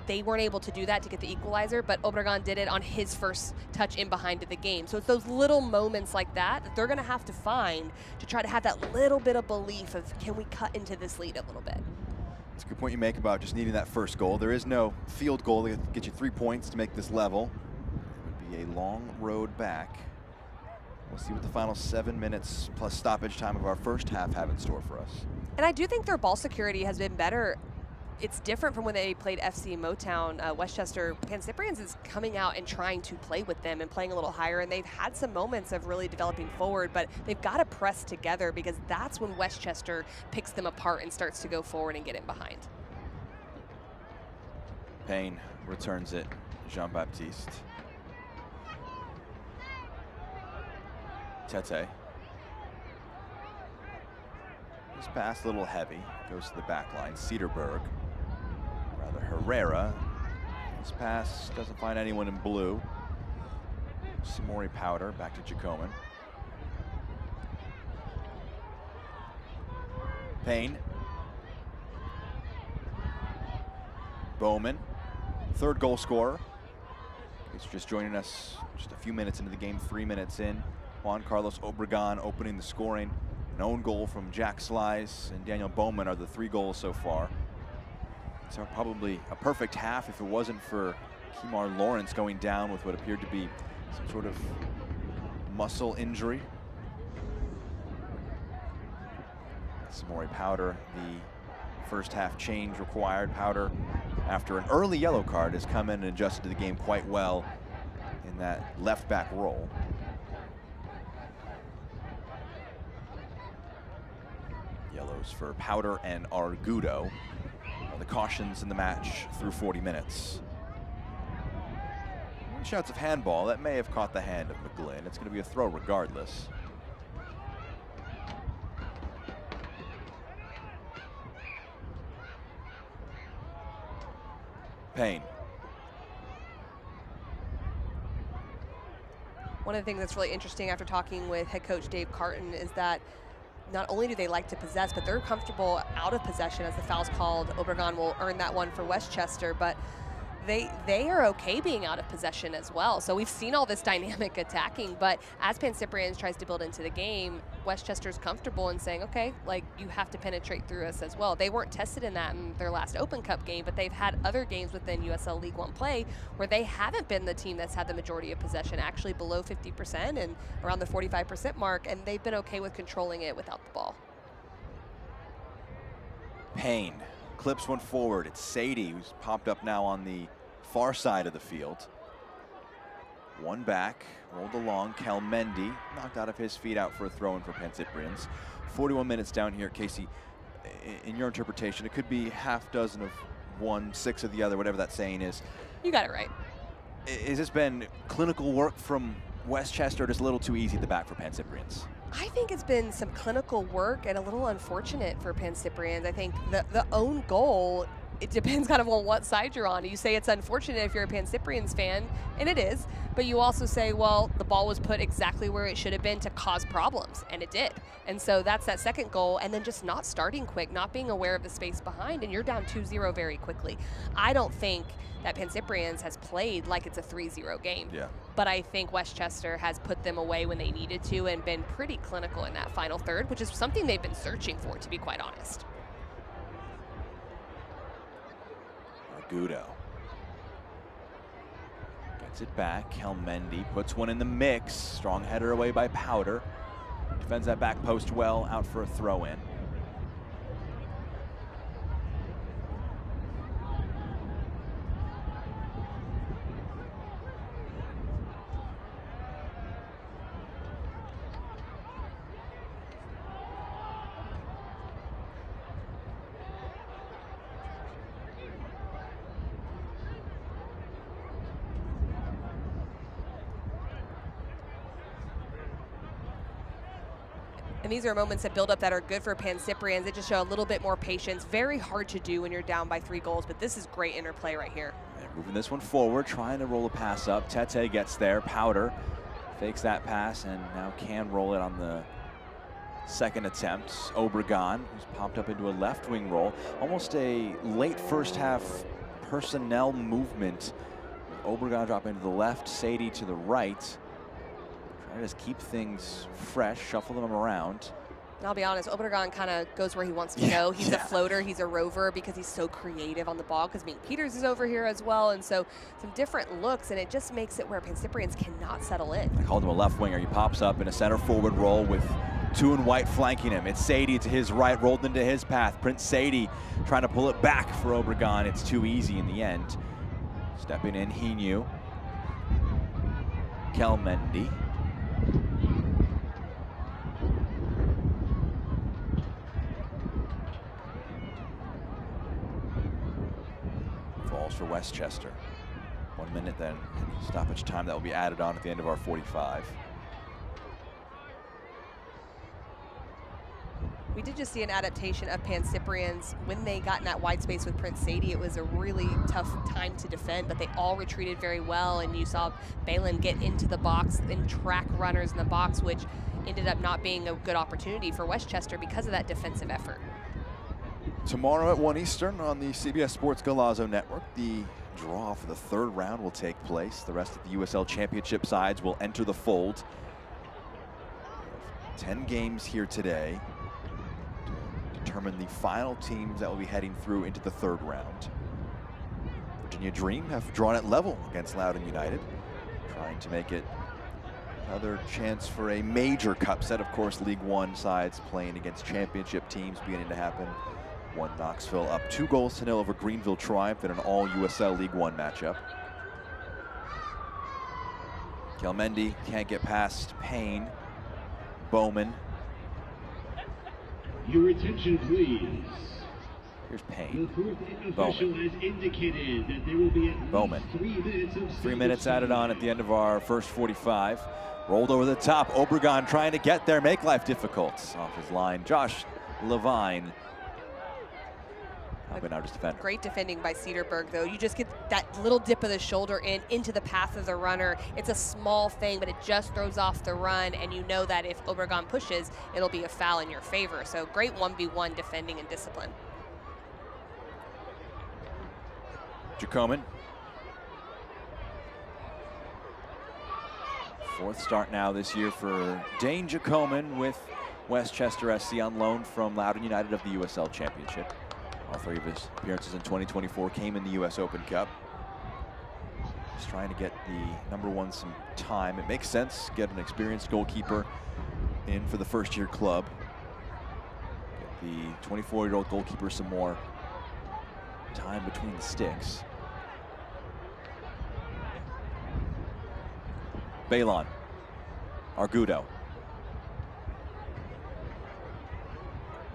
S3: they weren't able to do that to get the equalizer, but Obregon did it on his first touch in behind of the game. So it's those little moments like that that they're going to have to find to try to have that little bit of belief of, can we cut into this lead a little bit?
S2: It's a good point you make about just needing that first goal. There is no field goal to get you 3 points to make this level. It would be a long road back. We'll see what the final 7 minutes plus stoppage time of our first half have in store for us.
S3: And I do think their ball security has been better. It's different from when they played FC Motown. Westchester Pancyprians is coming out and trying to play with them and playing a little higher, and they've had some moments of really developing forward, but they've got to press together, because that's when Westchester picks them apart and starts to go forward and get in behind.
S2: Payne returns it. Jean-Baptiste. Tete. This pass a little heavy. Goes to the back line. Cedarberg. Rather, Herrera. This pass doesn't find anyone in blue. Samori Powder back to Jacoman. Payne. Bowman. 3rd goal scorer. He's just joining us just a few minutes into the game, 3 minutes in. Juan Carlos Obregon opening the scoring. An own goal from Jack Slice and Daniel Bowman are the 3 goals so far. So probably a perfect half if it wasn't for Kemar Lawrence going down with what appeared to be some sort of muscle injury. Samori Powder, the first half change required. Powder, after an early yellow card, has come in and adjusted to the game quite well in that left back role. Yellows for Powder and Argudo. The cautions in the match through 40 minutes. shouts of handball. That may have caught the hand of McGlynn. It's going to be a throw regardless. Payne.
S3: One of the things that's really interesting after talking with head coach Dave Carton is that not only do they like to possess, but they're comfortable out of possession as the foul's called. Obregon will earn that one for Westchester, but they are okay being out of possession as well. So we've seen all this dynamic attacking, but as Pancyprian tries to build into the game, Westchester's comfortable in saying, okay, like, you have to penetrate through us as well. They weren't tested in that in their last Open Cup game, but they've had other games within USL League One play where they haven't been the team that's had the majority of possession, actually below 50% and around the 45% mark, and they've been okay with controlling it without the ball.
S2: Payne clips one forward. It's Sadie who's popped up now on the far side of the field. One back, rolled along. Kelmendi knocked out of his feet, out for a throw-in for Pancyprians. 41 minutes down here. Casey, in your interpretation, it could be half dozen of one, six of the other, whatever that saying is.
S3: You got it right.
S2: Has this been clinical work from Westchester, just a little too easy at the back for Pancyprians?
S3: I think it's been some clinical work and a little unfortunate for Pancyprians. I think the own goal, it depends kind of on what side you're on. You say it's unfortunate if you're a Pancyprians fan, and it is, but you also say, well, the ball was put exactly where it should have been to cause problems, and it did. And so that's that second goal, and then just not starting quick, not being aware of the space behind, and you're down 2-0 very quickly. I don't think that Pancyprians has played like it's a 3-0 game.
S2: Yeah.
S3: But I think Westchester has put them away when they needed to and been pretty clinical in that final third, which is something they've been searching for, to be quite honest.
S2: Argudo gets it back. Kelmendi puts one in the mix. Strong header away by Powder. Defends that back post well, out for a throw-in.
S3: And these are moments that build up that are good for Pancyprians. They just show a little bit more patience. Very hard to do when you're down by 3 goals, but this is great interplay right here.
S2: They're moving this one forward, trying to roll a pass up. Tete gets there. Powder fakes that pass and now can roll it on the second attempt. Obregon, who's popped up into a left wing role. Almost a late first half personnel movement. Obregon dropping to the left, Sadie to the right. Just keep things fresh, shuffle them around.
S3: And I'll be honest, Obregon kind of goes where he wants to go. He's a floater, he's a rover because he's so creative on the ball, because Mink Peters is over here as well, and so some different looks, and it just makes it where Pancyprians cannot settle in.
S2: I called him a left winger. He pops up in a center forward role with 2 in white flanking him. It's Sadie to his right, rolled into his path. Prince Sadie trying to pull it back for Obregon. It's too easy in the end. Stepping in, he knew. Kelmendi. Falls for Westchester. 1 minute then, stoppage time that will be added on at the end of our 45.
S3: We did just see an adaptation of Pancyprians. When they got in that wide space with Prince Sadie, it was a really tough time to defend, but they all retreated very well, and you saw Balin get into the box and track runners in the box, which ended up not being a good opportunity for Westchester because of that defensive effort.
S2: Tomorrow at 1 Eastern on the CBS Sports Golazo Network, the draw for the 3rd round will take place. The rest of the USL Championship sides will enter the fold. 10 games here today to determine the final teams that will be heading through into the 3rd round. Virginia Dream have drawn at level against Loudoun United, trying to make it another chance for a major cup set. Of course, League One sides playing against championship teams beginning to happen. One Knoxville up 2-0 over Greenville Triumph in an all USL League One matchup. Kelmendi can't get past Payne. Bowman.
S4: Your attention, please.
S2: Here's Payne.
S4: The fourth official has indicated that there will be at
S2: Bowman.
S4: 3 minutes of
S2: 3 minutes added on at the end of our first 45. Rolled over the top. Obregon trying to get there, make life difficult. Off his line, Josh Levine. Now just defend.
S3: Great defending by Cedarburg, though. You just get that little dip of the shoulder into the path of the runner. It's a small thing, but it just throws off the run, and you know that if Obregon pushes, it'll be a foul in your favor. So great 1v1 defending and discipline.
S2: Jacoman. Fourth start now this year for Dane Jacoman with Westchester SC on loan from Loudoun United of the USL Championship. All 3 of his appearances in 2024 came in the US Open Cup. Just trying to get the #1 some time. It makes sense, get an experienced goalkeeper in for the first-year club. Get the 24-year-old goalkeeper some more time between the sticks. Balon, Argudo.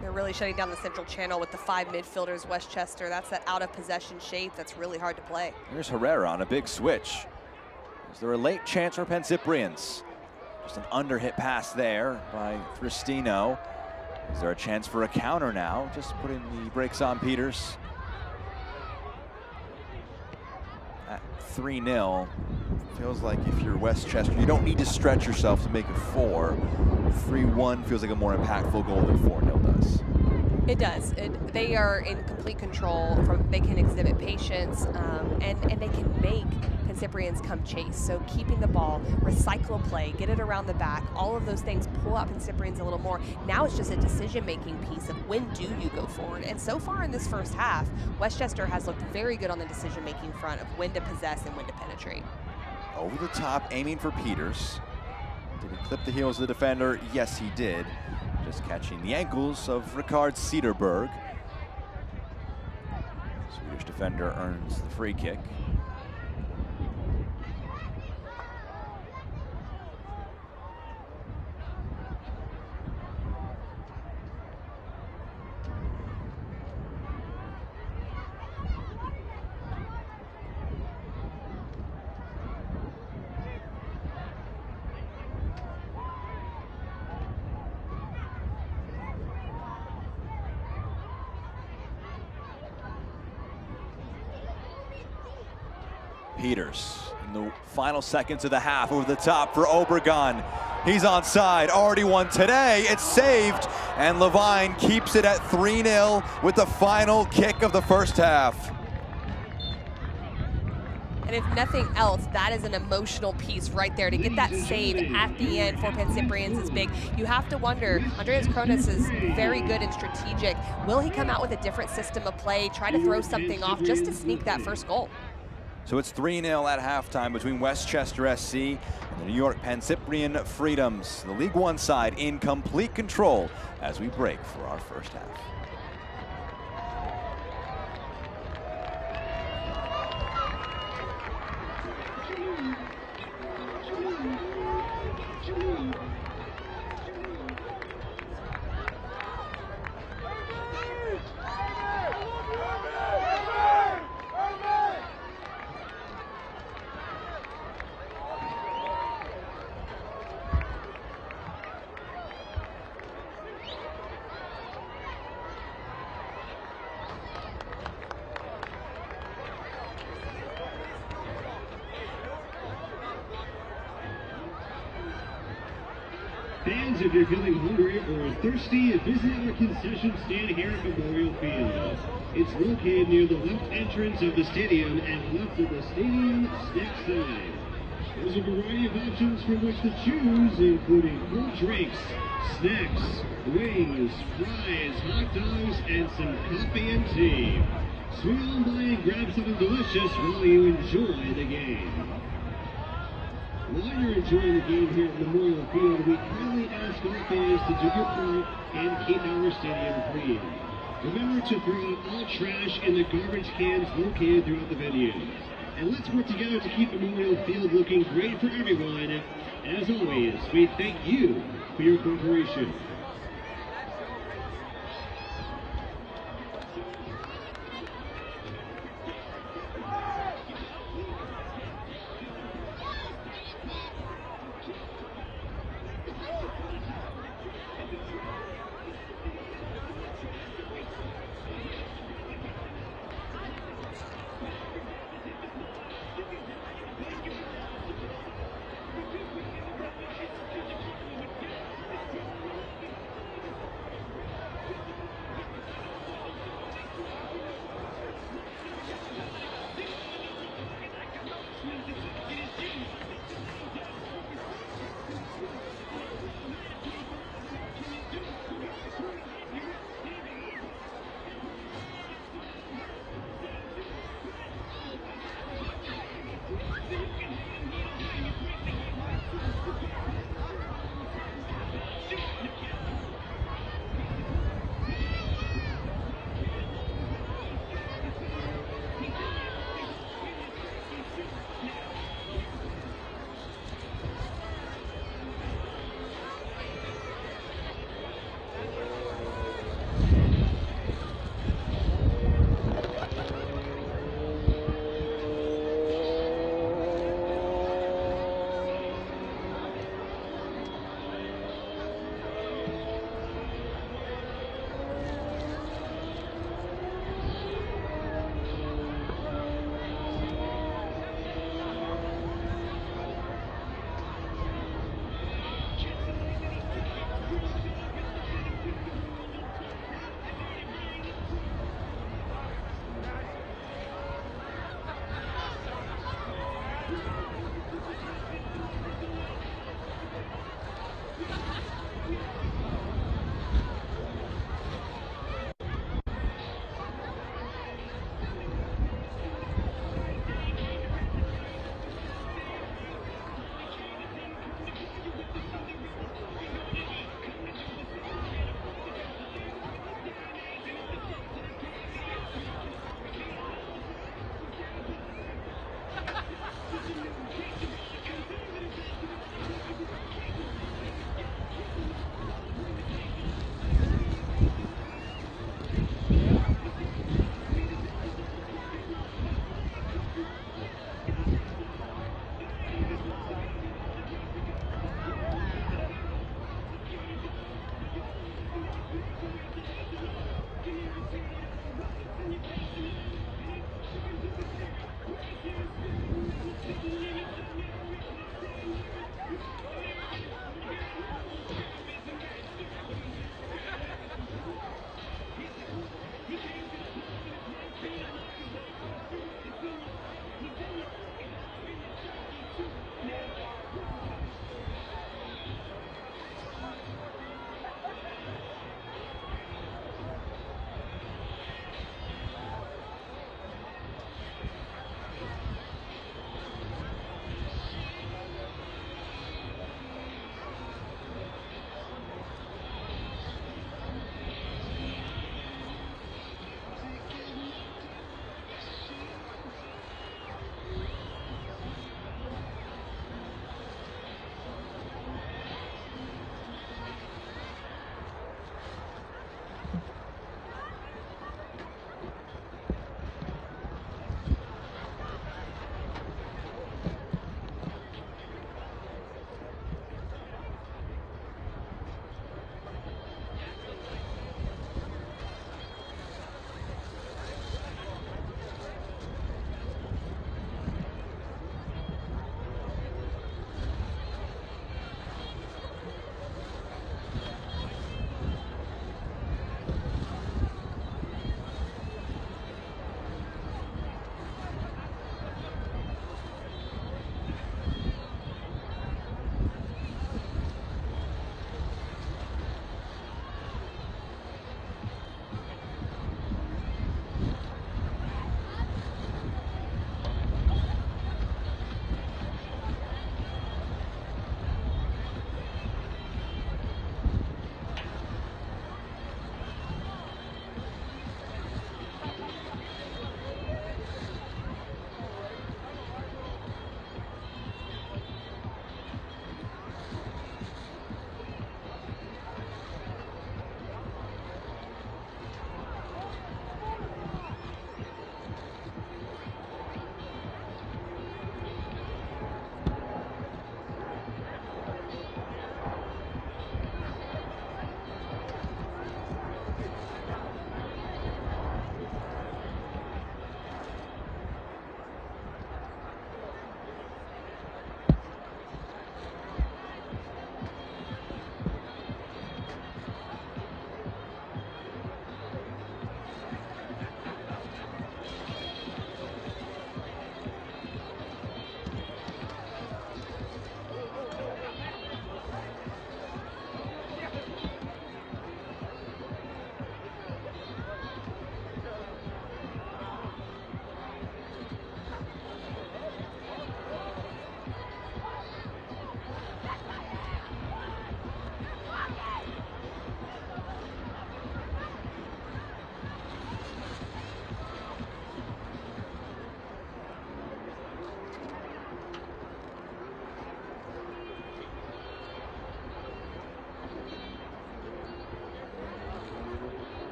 S3: They're really shutting down the central channel with the 5 midfielders, Westchester. That's that out of possession shape that's really hard to play.
S2: Here's Herrera on a big switch. Is there a late chance for Pancyprians? Just an under-hit pass there by Thristino. Is there a chance for a counter now? Just putting the brakes on Peters. At 3-0, feels like if you're Westchester, you don't need to stretch yourself to make it 4. 3-1 feels like a more impactful goal than 4-0 does.
S3: It does. They are in complete control. They can exhibit patience, and they can make Pancyprians come chase. So keeping the ball, recycle play, get it around the back, all of those things pull out Pancyprians a little more. Now it's just a decision-making piece of when do you go forward. And so far in this first half, Westchester has looked very good on the decision-making front of when to possess and when to penetrate.
S2: Over the top, aiming for Peters. Did he clip the heels of the defender? Yes, he did. Just catching the ankles of Ricard Cedarburg. Swedish defender earns the free kick. Peters in the final seconds of the half, over the top for Obregon. He's onside, already won today. It's saved, and Levine keeps it at 3-0 with the final kick of the first half.
S3: And if nothing else, that is an emotional piece right there. To get that save at the end for Pancyprians is big. You have to wonder, Andreas Kronis is very good and strategic. Will he come out with a different system of play, try to throw something off just to sneak that first goal?
S2: So it's 3-0 at halftime between Westchester SC and the New York Pancyprian Freedoms. The League One side in complete control as we break for our first half.
S4: Fans, if you're feeling hungry or thirsty, visit our concession stand here at Memorial Field. It's located near the left entrance of the stadium and left of the stadium snack side. There's a variety of options from which to choose, including cold drinks, snacks, wings, fries, hot dogs, and some coffee and tea. Swing on by and grab something delicious while you enjoy the game. While you're enjoying the game here at Memorial Field, we kindly ask all fans to do your part and keep our stadium clean. Remember to throw out all trash in the garbage cans located throughout the venue. And let's work together to keep Memorial Field looking great for everyone. As always, we thank you for your cooperation.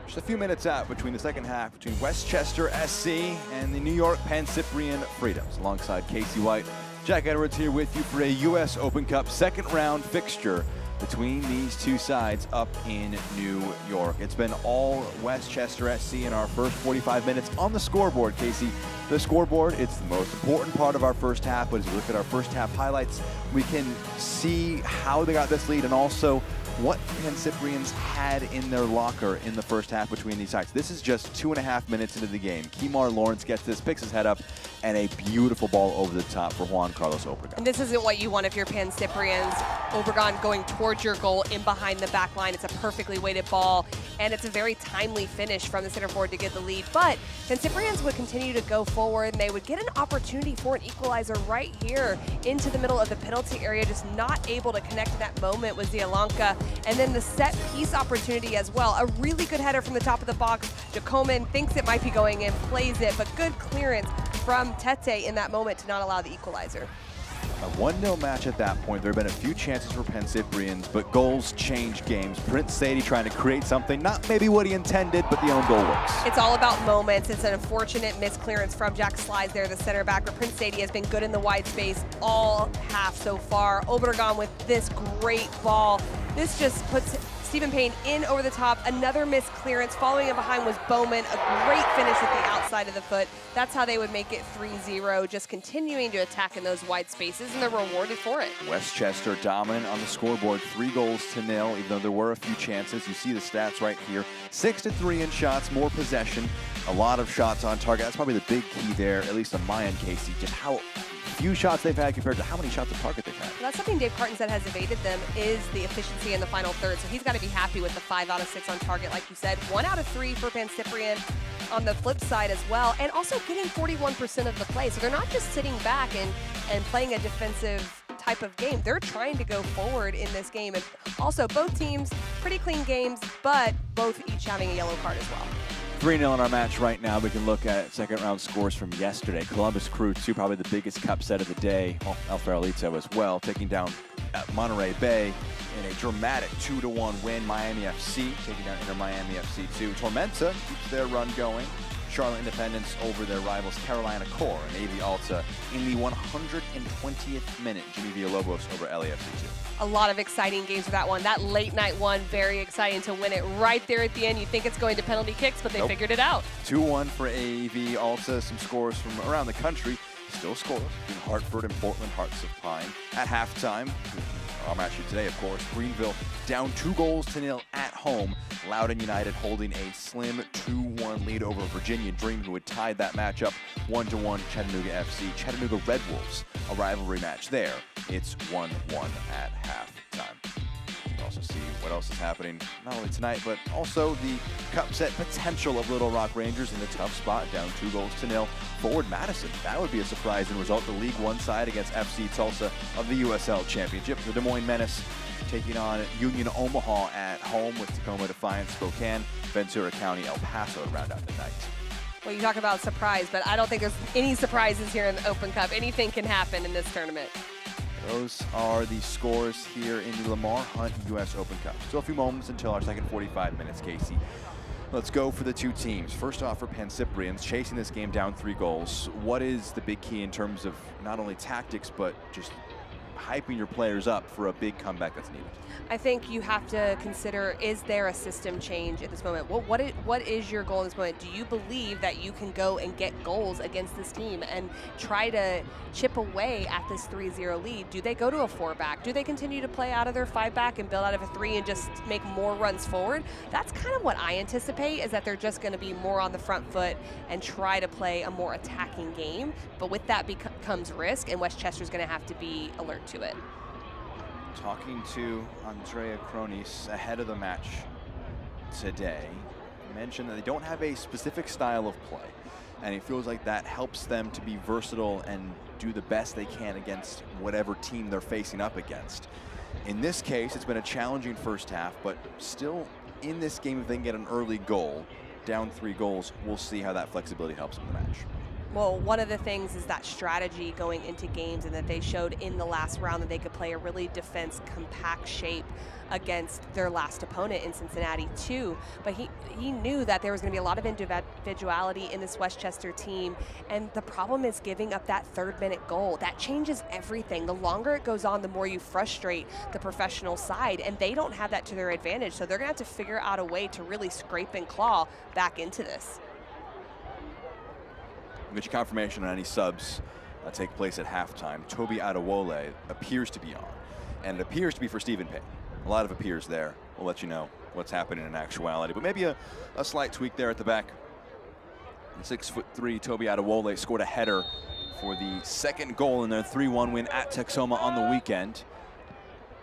S2: Just a few minutes out between the second half between Westchester SC and the New York Pancyprian Freedoms. Alongside Casey White, Jack Edwards here with you for a U.S. Open Cup second round fixture between these two sides up in New York. It's been all Westchester SC in our first 45 minutes on the scoreboard, Casey. The scoreboard, it's the most important part of our first half, but as we look at our first half highlights, we can see how they got this lead and also what Pancyprians had in their locker in the first half between these sides. This is just 2.5 minutes into the game. Kemar Lawrence gets this, picks his head up, and a beautiful ball over the top for Juan Carlos Obregon.
S3: And this isn't what you want if you're Pancyprians. Obregon going towards your goal in behind the back line. It's a perfectly weighted ball, and it's a very timely finish from the center forward to get the lead. But Pancyprians would continue to go forward, and they would get an opportunity for an equalizer right here into the middle of the penalty area, just not able to connect in that moment with Zialanka. And then the set piece opportunity as well. A really good header from the top of the box. Jacoman thinks it might be going in, plays it, but good clearance from Tete in that moment to not allow the equalizer.
S2: A 1-0 match at that point. There have been a few chances for Pancyprians, but goals change games. Prince Sadie trying to create something, not maybe what he intended, but the own goal works.
S3: It's all about moments. It's an unfortunate misclearance from Jack Slides there, the center back, but Prince Sadie has been good in the wide space all half so far. Obregon with this great ball. This just puts Stephen Payne in over the top. Another missed clearance. Following it behind was Bowman. A great finish at the outside of the foot. That's how they would make it 3-0, just continuing to attack in those wide spaces, and they're rewarded for it.
S2: Westchester dominant on the scoreboard, 3-0, even though there were a few chances. You see the stats right here. 6-3 in shots, more possession, a lot of shots on target. That's probably the big key there, at least on my end, Casey, just how few shots they've had compared to how many shots on target they've had.
S3: Well, that's something Dave Carton said has evaded them, is the efficiency in the final third. So he's got to be happy with the 5 out of 6 on target, like you said. 1 out of 3 for Pancyprian on the flip side as well, and also getting 41% of the play. So they're not just sitting back and playing a defensive type of game. They're trying to go forward in this game. And also both teams, pretty clean games, but both each having a yellow card as well.
S2: 3-0 in our match right now. We can look at second round scores from yesterday. Columbus Crew 2, probably the biggest cup set of the day. Well, El Farolito as well, taking down Monterey Bay in a dramatic 2-1 win. Miami FC taking down Inter Miami FC 2. Tormenta keeps their run going. Charlotte Independence over their rivals Carolina Core and AV Alta in the 120th minute. Jimmy Villalobos over LAFC 2.
S3: A lot of exciting games for that one. That late night one, very exciting to win it right there at the end. You think it's going to penalty kicks, but they figured it out. 2-1
S2: for AV Alta. Some scores from around the country. Still scoreless between Hartford and Portland Hearts of Pine. At halftime, our match here today, of course, Greenville down 2-0 at home. Loudoun United holding a slim 2-1 lead over Virginia Dream, who had tied that matchup 1-1. Chattanooga FC, Chattanooga Red Wolves, a rivalry match there. It's 1-1 at halftime. We'll also see what else is happening, not only tonight, but also the cup set potential of Little Rock Rangers in a tough spot, down 2-0. Forward Madison, that would be a surprising result. The League One side against FC Tulsa of the USL Championship. The Des Moines Menace taking on Union Omaha at home, with Tacoma Defiance Spokane, Ventura County, El Paso to round out the night.
S3: Well, you talk about surprise, but I don't think there's any surprises here in the Open Cup. Anything can happen in this tournament.
S2: Those are the scores here in the Lamar Hunt U.S. Open Cup. Still a few moments until our second 45 minutes, Casey. Let's go for the two teams. First off, for Pancyprians, chasing this game down 3 goals. What is the big key in terms of not only tactics, but just hyping your players up for a big comeback that's needed?
S3: I think you have to consider, is there a system change at this moment? What is your goal in this moment? Do you believe that you can go and get goals against this team and try to chip away at this 3-0 lead? Do they go to a 4-back? Do they continue to play out of their 5-back and build out of a 3 and just make more runs forward? That's kind of what I anticipate, is that they're just going to be more on the front foot and try to play a more attacking game. But with that comes risk, and Westchester's going to have to be alert to it.
S2: Talking to Andrea Kronis ahead of the match today, mentioned that they don't have a specific style of play, and it feels like that helps them to be versatile and do the best they can against whatever team they're facing up against. In this case, it's been a challenging first half, but still in this game, if they can get an early goal, down 3 goals, we'll see how that flexibility helps them in the match.
S3: Well, one of the things is that strategy going into games, and that they showed in the last round that they could play a really defense compact shape against their last opponent in Cincinnati too. But he knew that there was going to be a lot of individuality in this Westchester team, and the problem is giving up that 3rd-minute goal. That changes everything. The longer it goes on, the more you frustrate the professional side, and they don't have that to their advantage. So they're going to have to figure out a way to really scrape and claw back into this.
S2: We'll get you confirmation on any subs that take place at halftime. Toby Adewole appears to be on, and it appears to be for Stephen Payne. A lot of appears there. We'll let you know what's happening in actuality, but maybe a slight tweak there at the back. 6'3" Toby Adewole scored a header for the 2nd goal in their 3-1 win at Texoma on the weekend.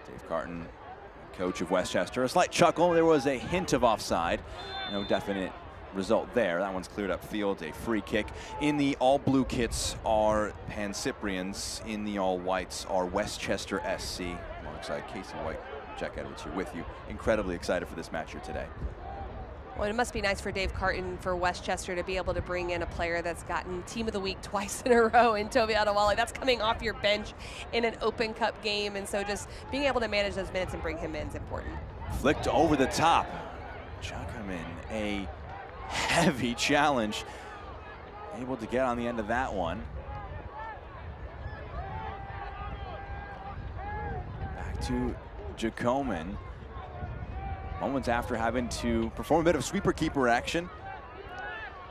S2: Dave Carton, coach of Westchester, a slight chuckle. There was a hint of offside. No definite result there. That one's cleared up field, a free kick. In the all blue kits are Pancyprians. In the all whites are Westchester SC. Alongside Casey White, Jack Edwards here with you. Incredibly excited for this match here today.
S3: Well, it must be nice for Dave Carton for Westchester to be able to bring in a player that's gotten Team of the Week twice in a row in Toby Adewole. That's coming off your bench in an Open Cup game, and so just being able to manage those minutes and bring him in is important.
S2: Flicked over the top. Chuckerman, a heavy challenge. Able to get on the end of that one. Back to Jacoman. Moments after having to perform a bit of sweeper keeper action.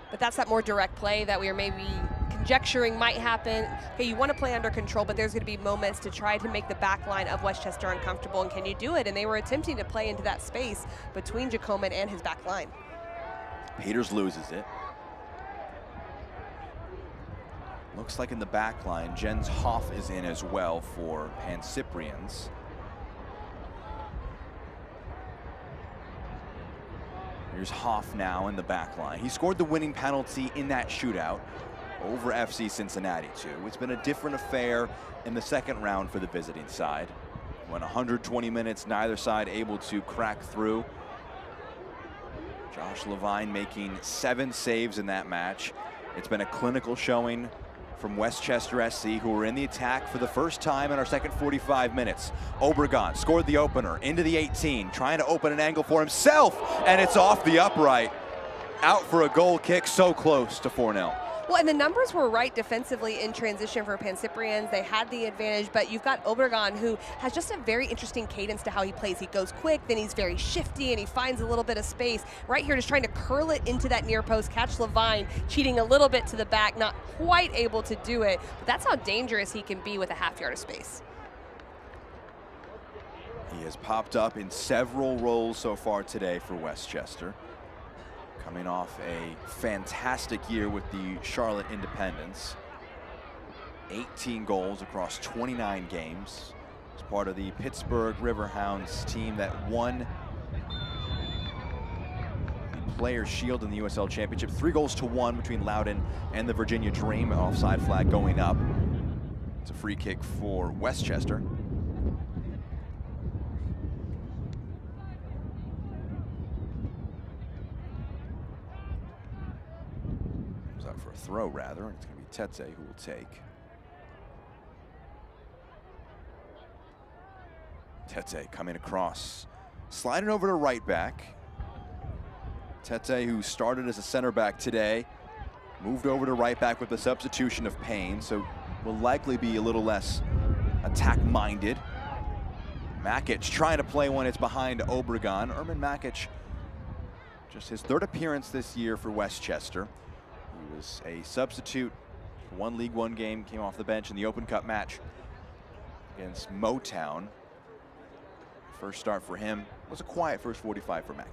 S3: But that's that more direct play that we are maybe conjecturing might happen. Okay, you want to play under control, but there's going to be moments to try to make the back line of Westchester uncomfortable, and can you do it? And they were attempting to play into that space between Jacoman and his back line.
S2: Peters loses it. Looks like in the back line, Jens Hoff is in as well for Pancyprians. Here's Hoff now in the back line. He scored the winning penalty in that shootout over FC Cincinnati too. It's been a different affair in the 2nd round for the visiting side. Went 120 minutes, neither side able to crack through. Josh Levine making 7 saves in that match. It's been a clinical showing from Westchester SC, who were in the attack for the first time in our second 45 minutes. Obregon scored the opener into the 18, trying to open an angle for himself, and it's off the upright. Out for a goal kick, so close to 4-0.
S3: Well, and the numbers were right defensively in transition for Pancyprians. They had the advantage, but you've got Obregon, who has just a very interesting cadence to how he plays. He goes quick, then he's very shifty, and he finds a little bit of space. Right here, just trying to curl it into that near post, catch Levine, cheating a little bit to the back, not quite able to do it. But that's how dangerous he can be with a half-yard of space.
S2: He has popped up in several roles so far today for Westchester. Coming off a fantastic year with the Charlotte Independents. 18 goals across 29 games. As part of the Pittsburgh Riverhounds team that won the Players' Shield in the USL Championship. 3-1 between Loudoun and the Virginia Dream. An offside flag going up. It's a free kick for Westchester. For a throw rather, and it's going to be Tete who will take. Tete coming across, sliding over to right back. Tete, who started as a center back today, moved over to right back with the substitution of Payne, so will likely be a little less attack-minded. Makic trying to play one, it's behind Obregon. Erman Makic, just his 3rd appearance this year for Westchester. He was a substitute for one League One game, came off the bench in the Open Cup match against Motown. First start for him was a quiet first 45 for Makic.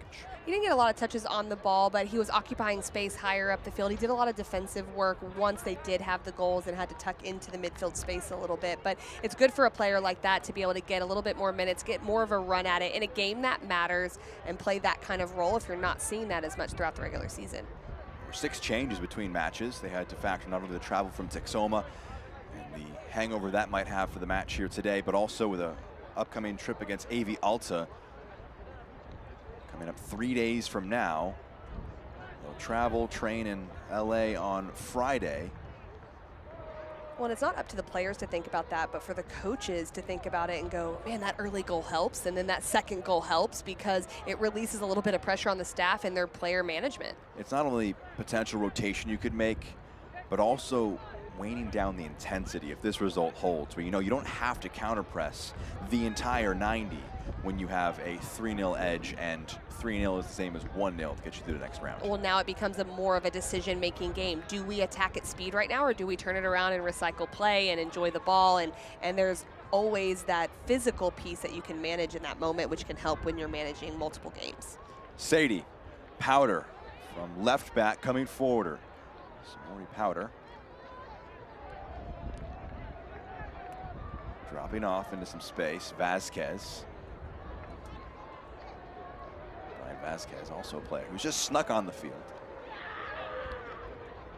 S3: He didn't get a lot of touches on the ball, but he was occupying space higher up the field. He did a lot of defensive work once they did have the goals and had to tuck into the midfield space a little bit. But it's good for a player like that to be able to get a little bit more minutes, get more of a run at it in a game that matters, and play that kind of role if you're not seeing that as much throughout the regular season.
S2: 6 changes between matches. They had to factor not only the travel from Texoma and the hangover that might have for the match here today, but also with a upcoming trip against AV Alta coming up 3 days from now. They'll travel, train in LA on Friday,
S3: Well, it's not up to the players to think about that, but for the coaches to think about it and go, man, that early goal helps, and then that second goal helps because it releases a little bit of pressure on the staff and their player management.
S2: It's not only potential rotation you could make, but also waning down the intensity if this result holds, where you know you don't have to counterpress the entire 90 when you have a 3-0 edge, and 3-0 is the same as 1-0 to get you through the next round.
S3: Well, now it becomes more of a decision-making game. Do we attack at speed right now, or do we turn it around and recycle play and enjoy the ball? And there's always that physical piece that you can manage in that moment, which can help when you're managing multiple games.
S2: Sadie Powder from left back coming forward. Samori Powder dropping off into some space. Vasquez. Vasquez, also a player who's just snuck on the field.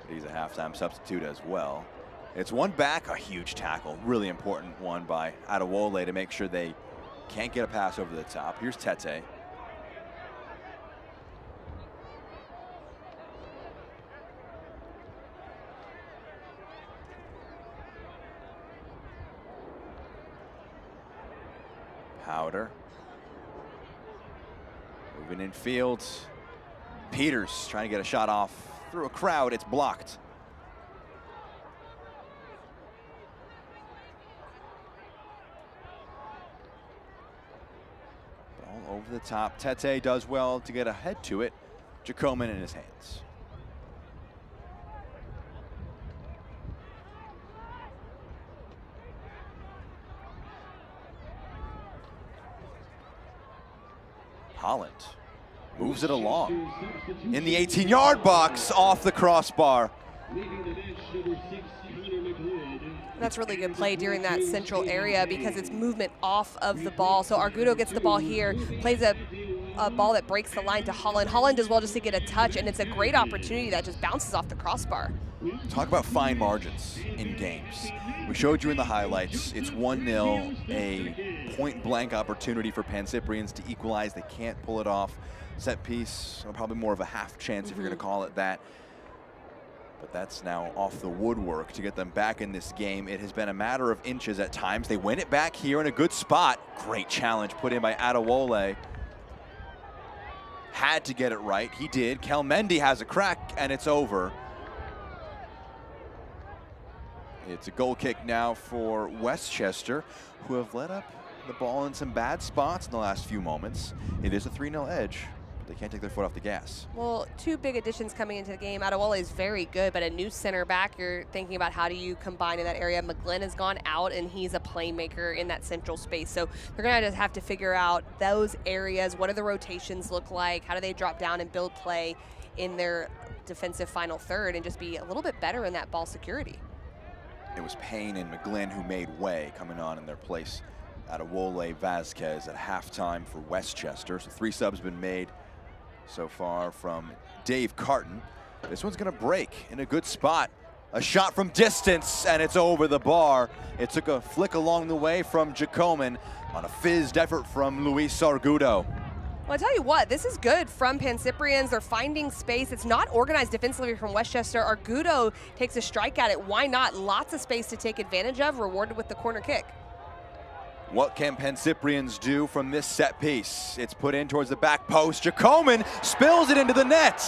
S2: But he's a halftime substitute as well. It's one back, a huge tackle, really important one by Adewole to make sure they can't get a pass over the top. Here's Tete. Powder. Moving in field. Peters trying to get a shot off through a crowd. It's blocked. Ball over the top. Tete does well to get ahead to it. Jacoman in his hands. Holland moves it along in the 18-yard box, off the crossbar.
S3: That's really good play during that central area because it's movement off of the ball. So Argudo gets the ball here, plays a ball that breaks the line to Holland. Holland does well just to get a touch, and it's a great opportunity that just bounces off the crossbar.
S2: Talk about fine margins in games. We showed you in the highlights, it's 1-0, a point-blank opportunity for Pancyprians to equalize. They can't pull it off. Set piece, probably more of a half chance if you're going to call it that. But that's now off the woodwork to get them back in this game. It has been a matter of inches at times. They win it back here in a good spot. Great challenge put in by Adewole. Had to get it right. He did. Kelmendi has a crack, and it's over. It's a goal kick now for Westchester, who have let up the ball in some bad spots in the last few moments. It is a 3-0 edge, but they can't take their foot off the gas.
S3: Well, two big additions coming into the game. Adewole is very good, but a new center back, you're thinking about how do you combine in that area. McGlynn has gone out, and he's a playmaker in that central space. So they're going to just have to figure out those areas. What do the rotations look like? How do they drop down and build play in their defensive final third and just be a little bit better in that ball security?
S2: It was Payne and McGlynn who made way coming on in their place. Adewole, Vasquez at halftime for Westchester. So 3 subs been made so far from Dave Carton. This one's gonna break in a good spot. A shot from distance, and it's over the bar. It took a flick along the way from Jacoman on a fizzed effort from Luis Argudo.
S3: Well, I tell you what, this is good from Pancyprians. They're finding space. It's not organized defensively from Westchester. Argudo takes a strike at it. Why not? Lots of space to take advantage of, rewarded with the corner kick.
S2: What can Pancyprians do from this set piece? It's put in towards the back post. Jacoman spills it into the net.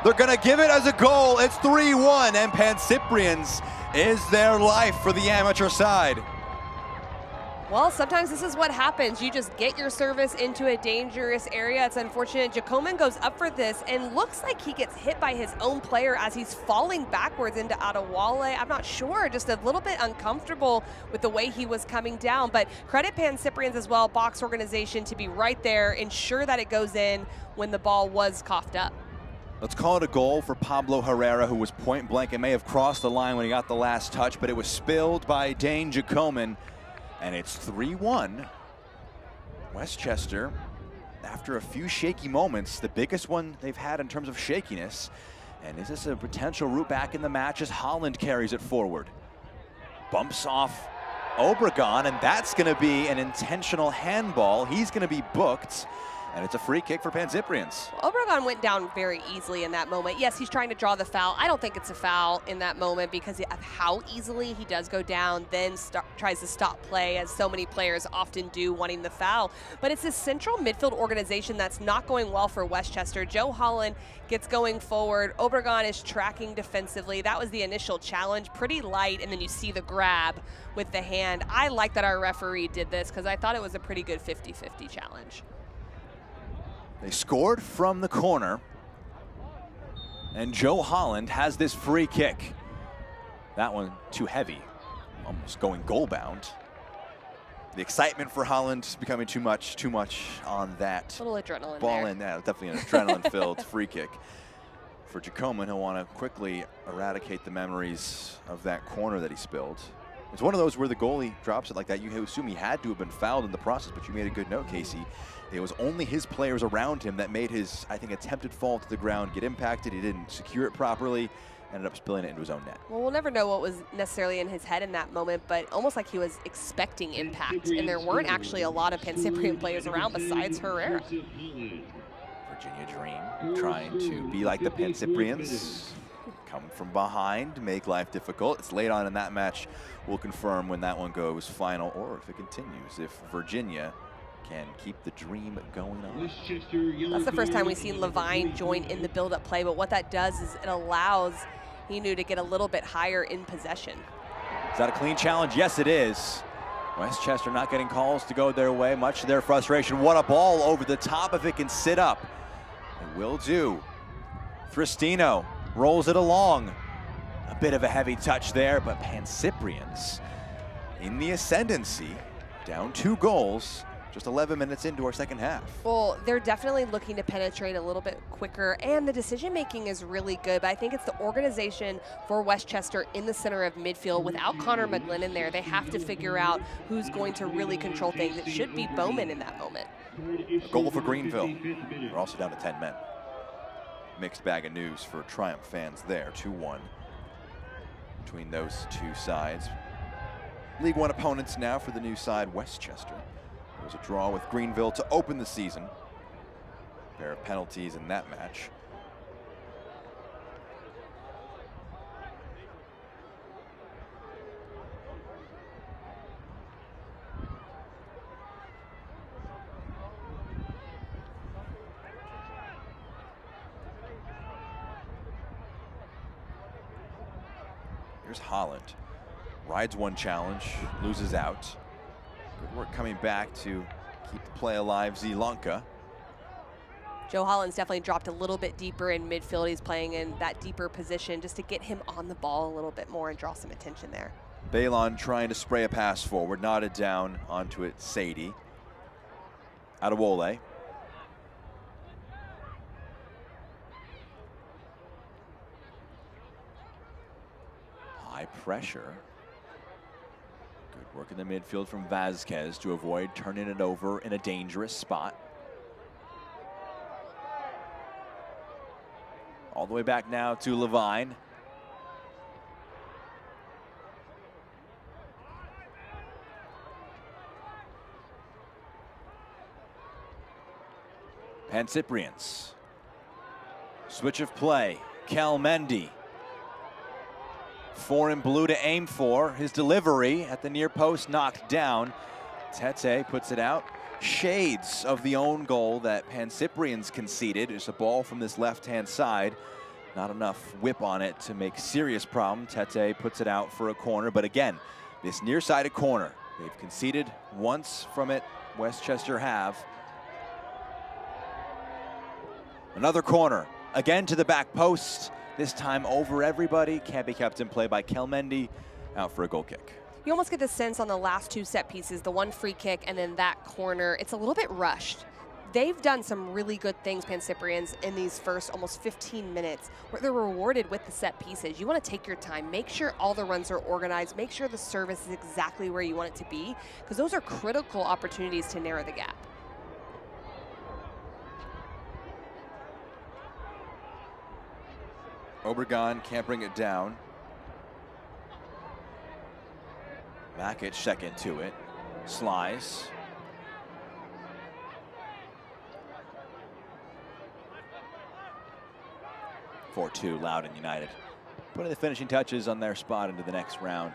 S2: They're gonna give it as a goal. It's 3-1, and Pancyprians is their life for the amateur side.
S3: Well, sometimes this is what happens. You just get your service into a dangerous area. It's unfortunate. Jacoman goes up for this and looks like he gets hit by his own player as he's falling backwards into Adewole. I'm not sure, just a little bit uncomfortable with the way he was coming down. But credit Pancyprians as well, box organization, to be right there, ensure that it goes in when the ball was coughed up.
S2: Let's call it a goal for Pablo Herrera, who was point blank and may have crossed the line when he got the last touch, but it was spilled by Dane Jacoman. And it's 3-1. Westchester, after a few shaky moments, the biggest one they've had in terms of shakiness. And is this a potential route back in the match as Holland carries it forward? Bumps off Obregon, and that's going to be an intentional handball. He's going to be booked, And it's a free kick for Pancyprians.
S3: Obregon went down very easily in that moment. Yes, he's trying to draw the foul. I don't think it's a foul in that moment because of how easily he does go down, then tries to stop play, as so many players often do, wanting the foul. But it's this central midfield organization that's not going well for Westchester. Joe Holland gets going forward. Obregon is tracking defensively. That was the initial challenge, pretty light, and then you see the grab with the hand. I like that our referee did this because I thought it was a pretty good 50-50 challenge.
S2: They scored from the corner, and Joe Holland has this free kick. That one too heavy, almost going goal bound. The excitement for Holland is becoming too much on that.
S3: A little adrenaline
S2: ball
S3: there.
S2: in, yeah, definitely an adrenaline-filled free kick. For Jacoman, he'll want to quickly eradicate the memories of that corner that he spilled. It's one of those where the goalie drops it like that. You assume he had to have been fouled in the process, but you made a good note, Casey. It was only his players around him that made his, I think, attempted fall to the ground get impacted. He didn't secure it properly, ended up spilling it into his own net.
S3: Well, we'll never know what was necessarily in his head in that moment, but almost like he was expecting impact, and there weren't actually a lot of Pancyprian players around besides Herrera.
S2: Virginia Dream trying to be like the Pancyprians. Come from behind, make life difficult. It's late on in that match. We'll confirm when that one goes final or if it continues, if Virginia can keep the dream going on.
S3: That's the first time we've seen Levine join in the build-up play, but what that does is it allows Hinu to get a little bit higher in possession.
S2: Is that a clean challenge? Yes, it is. Westchester not getting calls to go their way, much to their frustration. What a ball over the top if it can sit up. It will do. Thristino rolls it along. A bit of a heavy touch there, but Pancyprians in the ascendancy, down 2 goals, just 11 minutes into our second half.
S3: Well, they're definitely looking to penetrate a little bit quicker, and the decision-making is really good, but I think it's the organization for Westchester in the center of midfield. Without Connor McGlynn in there, they have to figure out who's going to really control things. It should be Bowman in that moment.
S2: A goal for Greenville. We're also down to 10 men. Mixed bag of news for Triumph fans there, 2-1 between those two sides. League One opponents now for the new side, Westchester. There was a draw with Greenville to open the season. A pair of penalties in that match. Here's Holland. Rides one challenge, loses out. Good work coming back to keep the play alive, Zielonka.
S3: Joe Holland's definitely dropped a little bit deeper in midfield. He's playing in that deeper position just to get him on the ball a little bit more and draw some attention there.
S2: Balon trying to spray a pass forward, nodded down onto it, Sadie. Adewole. High pressure. Good work in the midfield from Vasquez to avoid turning it over in a dangerous spot. All the way back now to Levine. Pancyprians. Switch of play. Cal Mendy. 4 in blue to aim for. His delivery at the near post knocked down. Tete puts it out. Shades of the own goal that Pancyprians conceded. It's a ball from this left-hand side. Not enough whip on it to make serious problem. Tete puts it out for a corner, but again, this near-sided corner. They've conceded once from it, Westchester have. Another corner, again to the back post. This time over everybody, can't be kept in play by Kelmendi, out for a goal kick.
S3: You almost get the sense on the last 2 set pieces, the one free kick and then that corner, it's a little bit rushed. They've done some really good things, Pancyprians, in these first almost 15 minutes, where they're rewarded with the set pieces. You want to take your time, make sure all the runs are organized, make sure the service is exactly where you want it to be, because those are critical opportunities to narrow the gap.
S2: Obregon can't bring it down. Makic second to it. Slice. 4-2, Loudoun United. Putting the finishing touches on their spot into the next round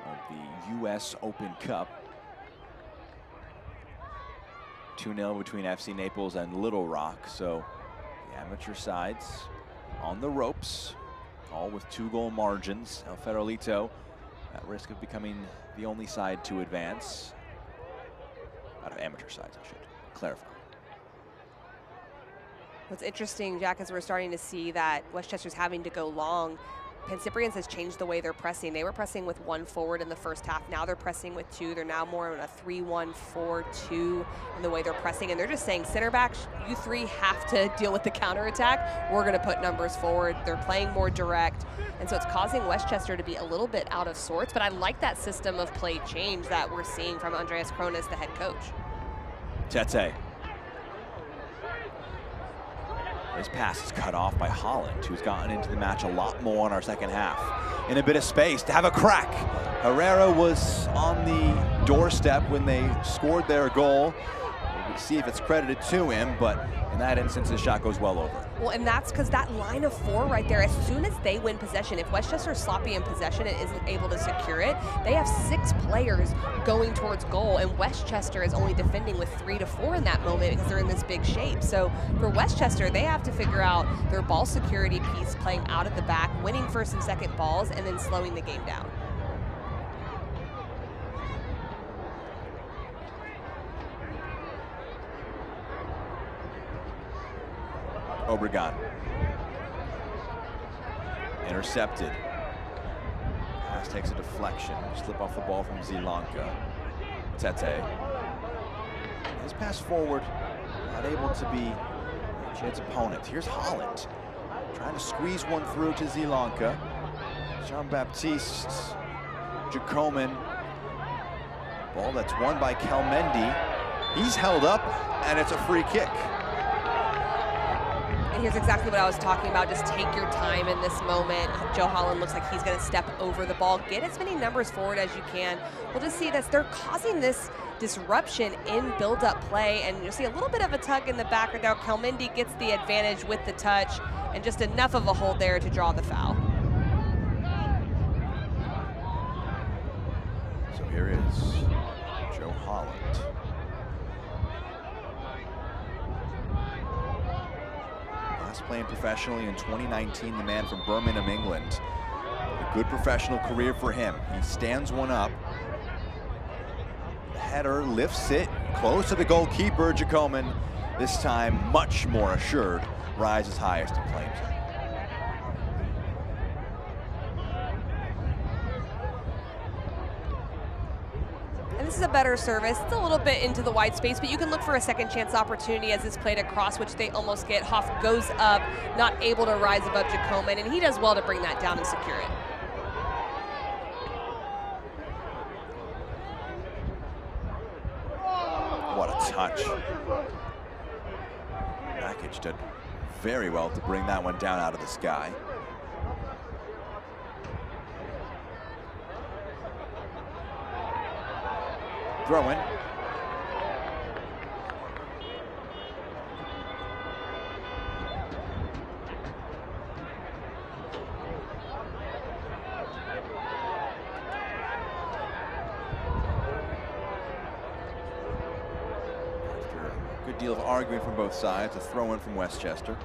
S2: of the U.S. Open Cup. 2-0 between FC Naples and Little Rock. So the amateur sides on the ropes, all with 2-goal margins. El Farolito at risk of becoming the only side to advance. Out of amateur sides, I should clarify.
S3: What's interesting, Jack, is we're starting to see that Westchester's having to go long. Pancyprians has changed the way they're pressing. They were pressing with 1 forward in the first half. Now they're pressing with 2. They're now more in a 3-1-4-2 in the way they're pressing. And they're just saying, center backs, you 3 have to deal with the counterattack. We're going to put numbers forward. They're playing more direct. And so it's causing Westchester to be a little bit out of sorts. But I like that system of play change that we're seeing from Andreas Cronus, the head coach.
S2: Tete. His pass is cut off by Holland, who's gotten into the match a lot more in our second half. In a bit of space to have a crack. Herrera was on the doorstep when they scored their goal. We'll see if it's credited to him, but in that instance, his shot goes well over.
S3: Well, and that's because that line of 4 right there, as soon as they win possession, if Westchester's sloppy in possession and isn't able to secure it, they have 6 players going towards goal, and Westchester is only defending with 3 to 4 in that moment because they're in this big shape. So for Westchester, they have to figure out their ball security piece, playing out of the back, winning first and second balls, and then slowing the game down.
S2: Obregon. Intercepted. Pass takes a deflection. Slip off the ball from Zilanka. Tete. His pass forward, not able to be Chad's opponent. Here's Holland. Trying to squeeze one through to Zilanka. Jean-Baptiste Jacoman. Ball that's won by Kelmendi. He's held up, and it's a free kick.
S3: And here's exactly what I was talking about. Just take your time in this moment. Joe Holland looks like he's going to step over the ball. Get as many numbers forward as you can. We'll just see this. They're causing this disruption in build-up play, and you'll see a little bit of a tug in the back. Now Kelmendi gets the advantage with the touch, and just enough of a hold there to draw the foul.
S2: So here is Joe Holland. Last playing professionally in 2019, the man from Birmingham, England. A good professional career for him. He stands one up. The header lifts it close to the goalkeeper, Jacoman. This time much more assured, rises highest and claims it.
S3: And this is a better service. It's a little bit into the wide space, but you can look for a second chance opportunity as it's played across, which they almost get. Hoff goes up, not able to rise above Jacoman, and he does well to bring that down and secure it.
S2: What a touch. Rakic did very well to bring that one down out of the sky. Throw in. Good deal of arguing from both sides. A throw in from Westchester.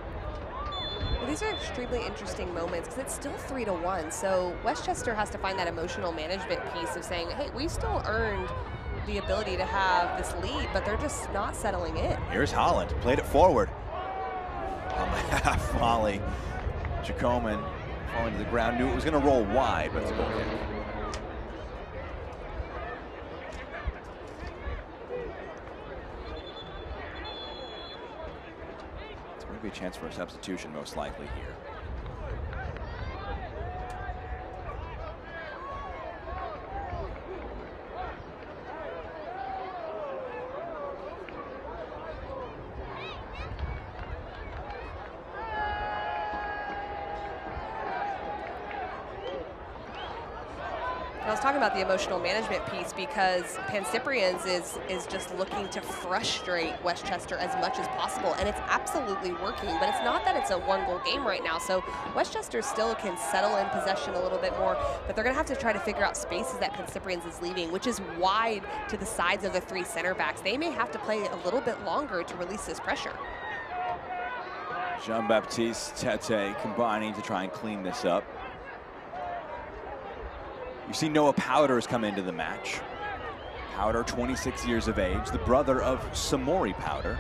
S3: Well, these are extremely interesting moments because it's still 3-1. So Westchester has to find that emotional management piece of saying, hey, we still earned the ability to have this lead, but they're just not settling in.
S2: Here's Holland, played it forward. On the half volley, Jacoman falling to the ground, knew it was going to roll wide, but it's a goal kick. It's going to be a chance for a substitution, most likely here.
S3: I was talking about the emotional management piece because Pancyprians is just looking to frustrate Westchester as much as possible, and it's absolutely working, but it's not that it's a one-goal game right now, so Westchester still can settle in possession a little bit more, but they're going to have to try to figure out spaces that Pancyprians is leaving, which is wide to the sides of the 3 center backs. They may have to play a little bit longer to release this pressure.
S2: Jean-Baptiste Tete combining to try and clean this up. You see Noah Powder has come into the match. Powder, 26 years of age, the brother of Samori Powder.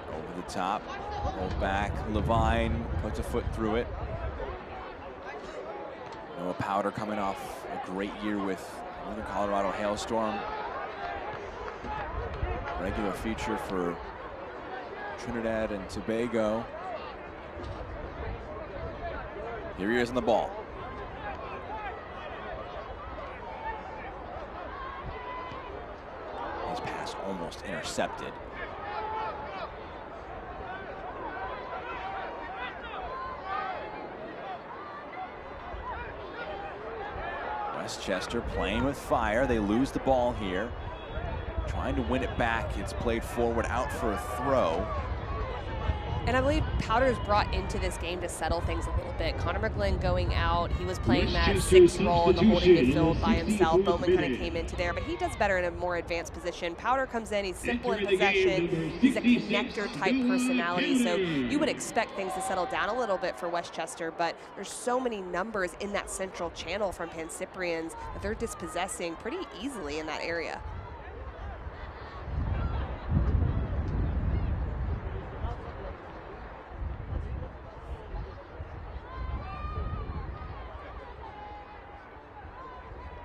S2: Over the top, hold back, Levine puts a foot through it. Noah Powder coming off a great year with Northern Colorado Hailstorm. Regular feature for Trinidad and Tobago. Here he is on the ball. His pass almost intercepted. Westchester playing with fire. They lose the ball here. Trying to win it back. It's played forward out for a throw.
S3: And I believe Powder's brought into this game to settle things a little bit. Connor McGlynn going out, he was playing that 6th role in the holding midfield by himself. Bowman kind of came into there, but he does better in a more advanced position. Powder comes in, he's simple in possession, he's a connector type personality, so you would expect things to settle down a little bit for Westchester, but there's so many numbers in that central channel from Pancyprians that they're dispossessing pretty easily in that area.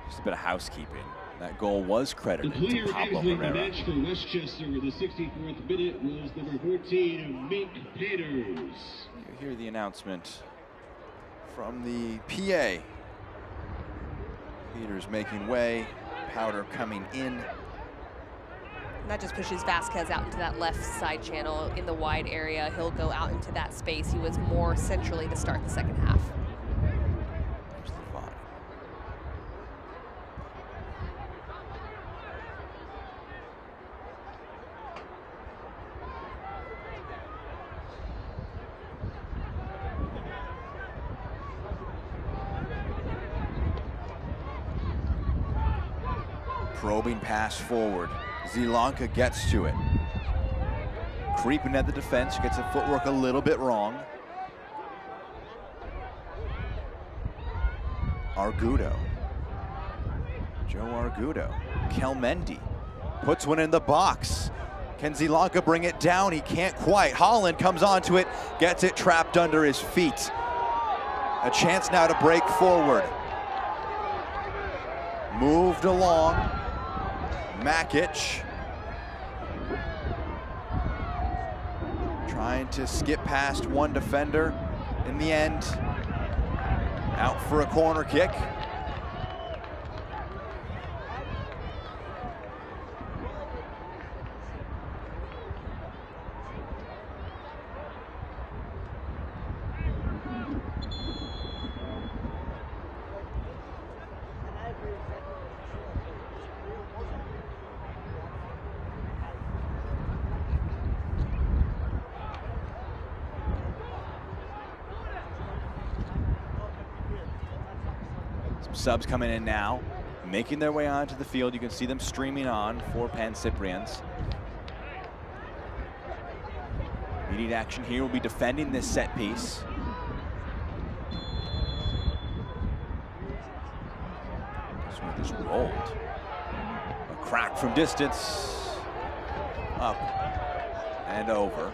S2: Just a bit of housekeeping. That goal was credited to Pablo Herrera.
S4: The match for Westchester with the 64th minute was number 14, Mink Peters.
S2: You hear the announcement from the PA. Peters making way, Powder coming in.
S3: And that just pushes Vasquez out into that left side channel in the wide area. He'll go out into that space. He was more centrally to start the second half.
S2: Probing pass forward. Zilanka gets to it. Creeping at the defense, gets the footwork a little bit wrong. Argudo. Joe Argudo. Kelmendi puts one in the box. Can Zilanka bring it down? He can't quite. Holland comes onto it, gets it trapped under his feet. A chance now to break forward. Moved along. Makic trying to skip past one defender. In the end, out for a corner kick. Subs coming in now, making their way onto the field. You can see them streaming on for Pancyprians. Immediate action here will be defending this set piece. This one just rolled. A crack from distance. Up and over.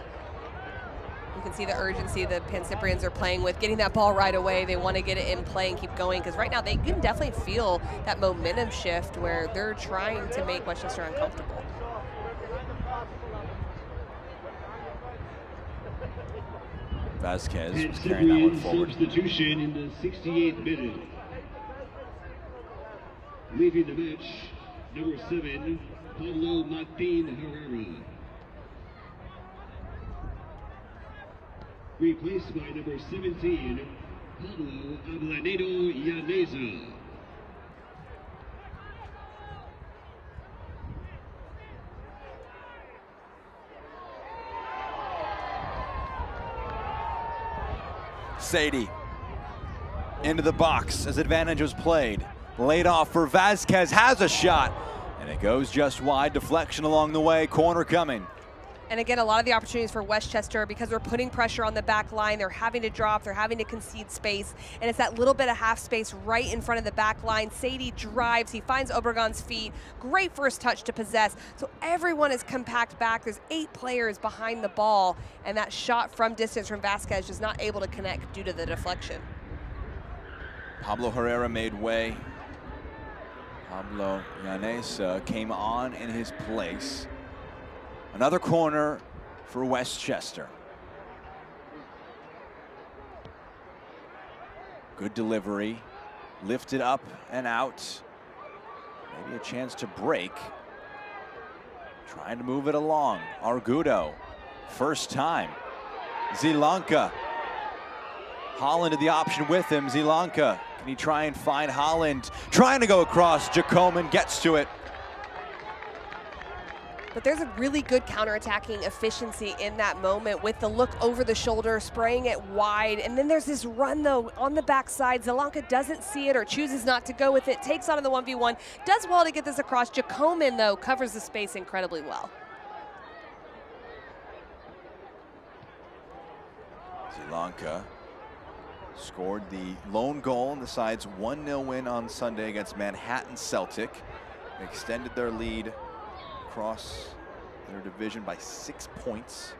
S3: You can see the urgency the Pancyprians are playing with, getting that ball right away. They want to get it in play and keep going, because right now they can definitely feel that momentum shift where they're trying to make Westchester uncomfortable.
S2: Vasquez was carrying that one forward.
S4: Substitution in the 68th minute. Leaving the match, number 7, Pablo Martin Herrera. Replaced by number 17, Pablo Ablanedo Yaneza.
S2: Sadie into the box as advantage was played. Laid off for Vasquez, has a shot, and it goes just wide. Deflection along the way, corner coming.
S3: And again, a lot of the opportunities for Westchester, because they're putting pressure on the back line, they're having to drop, they're having to concede space, and it's that little bit of half space right in front of the back line. Sadie drives, he finds Obregon's feet, great first touch to possess. So everyone is compact back. There's 8 players behind the ball, and that shot from distance from Vasquez just not able to connect due to the deflection.
S2: Pablo Herrera made way. Pablo Yaneza came on in his place. Another corner for Westchester. Good delivery, lifted up and out. Maybe a chance to break. Trying to move it along. Argudo, first time. Zilanka. Holland had the option with him. Zilanka, can he try and find Holland? Trying to go across. Jacoman gets to it.
S3: But there's a really good counterattacking efficiency in that moment with the look over the shoulder, spraying it wide. And then there's this run, though, on the backside. Zilanka doesn't see it or chooses not to go with it, takes on in the 1v1, does well to get this across. Jacoman, though, covers the space incredibly well.
S2: Zilanka scored the lone goal in the side's 1-0 win on Sunday against Manhattan Celtic. They extended their lead across their division by 6 points.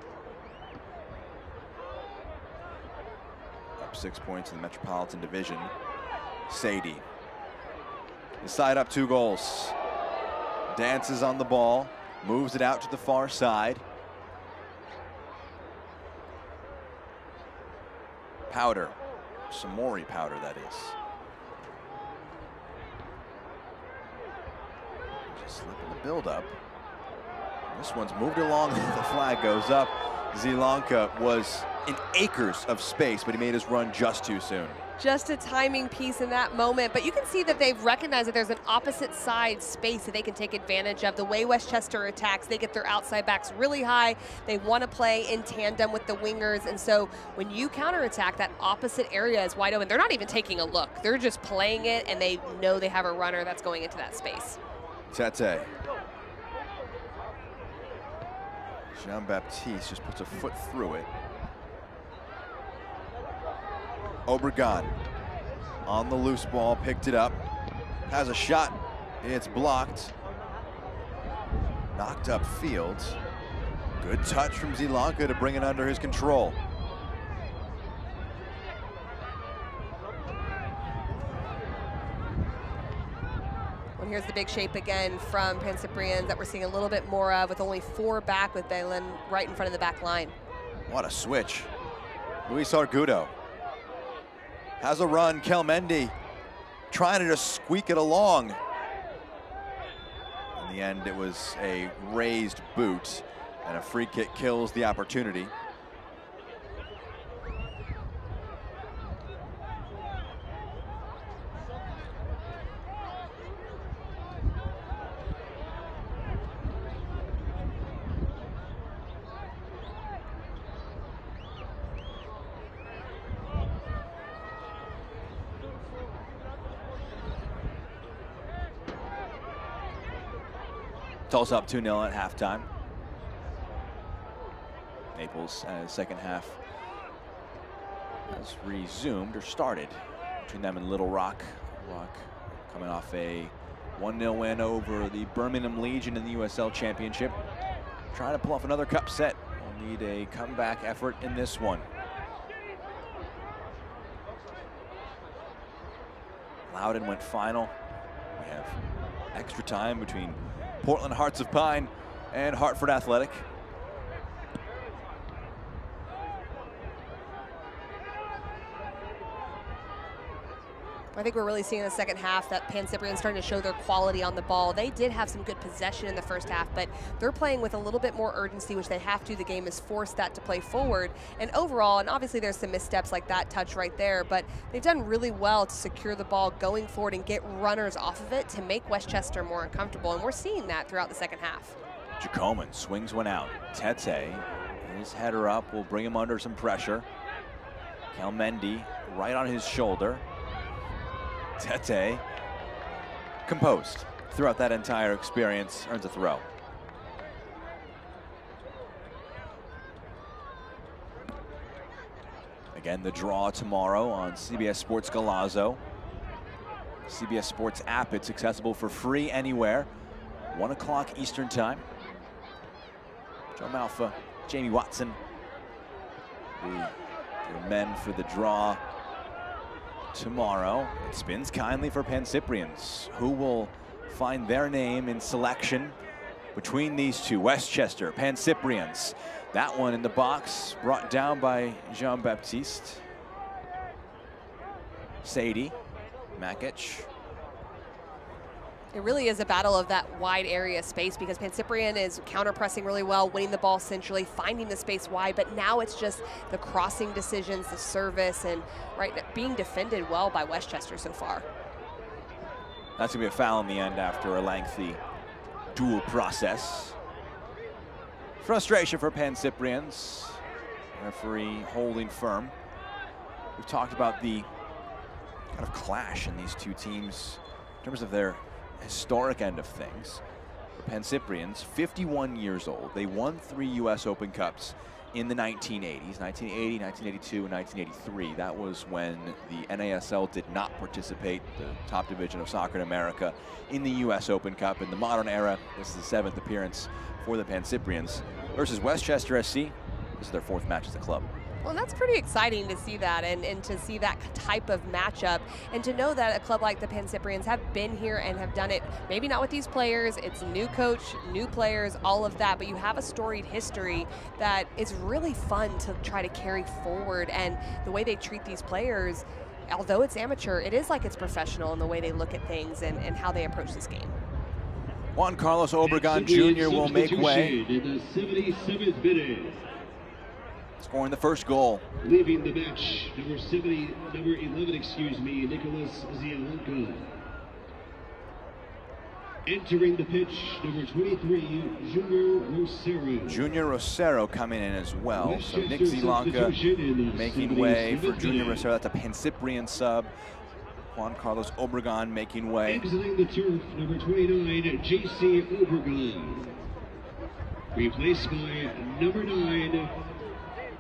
S2: Up 6 points in the Metropolitan Division. Sadie. The side up 2 goals. Dances on the ball, moves it out to the far side. Powder. Samori Powder, that is. Just slipping the build-up. This one's moved along, the flag goes up. Zilanka was in acres of space, but he made his run just too soon.
S3: Just a timing piece in that moment, but you can see that they've recognized that there's an opposite side space that they can take advantage of. The way Westchester attacks, they get their outside backs really high. They want to play in tandem with the wingers, and so when you counterattack, that opposite area is wide open. They're not even taking a look. They're just playing it, and they know they have a runner that's going into that space.
S2: Tete. Jean-Baptiste just puts a foot through it. Obregon on the loose ball, picked it up, has a shot, it's blocked. Knocked up field. Good touch from Zilanka to bring it under his control.
S3: Well, here's the big shape again from Pancyprian that we're seeing a little bit more of, with only 4 back, with Balin right in front of the back line.
S2: What a switch. Luis Argudo has a run. Kelmendi trying to just squeak it along. In the end, it was a raised boot, and a free kick kills the opportunity. Tulsa up 2-0 at halftime. Naples, second half has resumed or started between them and Little Rock. Rock coming off a 1-0 win over the Birmingham Legion in the USL Championship. Trying to pull off another cup set. We'll need a comeback effort in this one. Loudon went final. We have extra time between Portland Hearts of Pine and Hartford Athletic.
S3: I I think we're really seeing in the second half that Pancyprian starting to show their quality on the ball. They did have some good possession in the first half, but they're playing with a little bit more urgency, which they have to. The game has forced that to play forward. And overall, and obviously there's some missteps like that touch right there, but they've done really well to secure the ball going forward and get runners off of it to make Westchester more uncomfortable. And we're seeing that throughout the second half.
S2: Jacoman swings one out. Tete, his header up, will bring him under some pressure. Kelmendi right on his shoulder. Tete, composed throughout that entire experience, earns a throw. Again, the draw tomorrow on CBS Sports Golazo. CBS Sports app, it's accessible for free anywhere. 1 o'clock Eastern time. Joe Malfa, Jamie Watson, the men for the draw tomorrow. It spins kindly for Pancyprians, who will find their name in selection between these two. Westchester, Pancyprians. That one in the box, brought down by Jean-Baptiste. Sadie, Makic.
S3: It really is a battle of that wide area space because Pancyprian is counter-pressing really well, winning the ball centrally, finding the space wide, but now it's just the crossing decisions, the service, and being defended well by Westchester so far.
S2: That's gonna be a foul in the end after a lengthy duel process. Frustration for Pancyprians. Referee holding firm. We've talked about the kind of clash in these two teams in terms of their historic end of things. For Pancyprians, 51 years old. They won 3 U.S. Open Cups in the 1980s, 1980, 1982, and 1983. That was when the NASL did not participate, the top division of soccer in America, in the U.S. Open Cup. In the modern era, this is the 7th appearance for the Pancyprians versus Westchester SC. This is their 4th match as a club.
S3: Well, that's pretty exciting to see that and to see that type of matchup and to know that a club like the Pancyprians have been here and have done it, maybe not with these players, it's new coach, new players, all of that, but you have a storied history that is really fun to try to carry forward, and the way they treat these players, although it's amateur, it is like it's professional in the way they look at things and how they approach this game.
S2: Juan Carlos Obregon Jr. will make way.
S4: In the 77th minute.
S2: Scoring the first goal.
S4: Leaving the match, number 11, excuse me, Nicholas Zialenko. Entering the pitch, number 23, Junior Rosero.
S2: Junior Rosero coming in as well. So Nick Zialenko making way for Junior Rosero. That's a Pancyprian sub. Juan Carlos Obregon making way.
S4: Exiting the turf, number 29, J.C. Obregon. Replaced by number 9,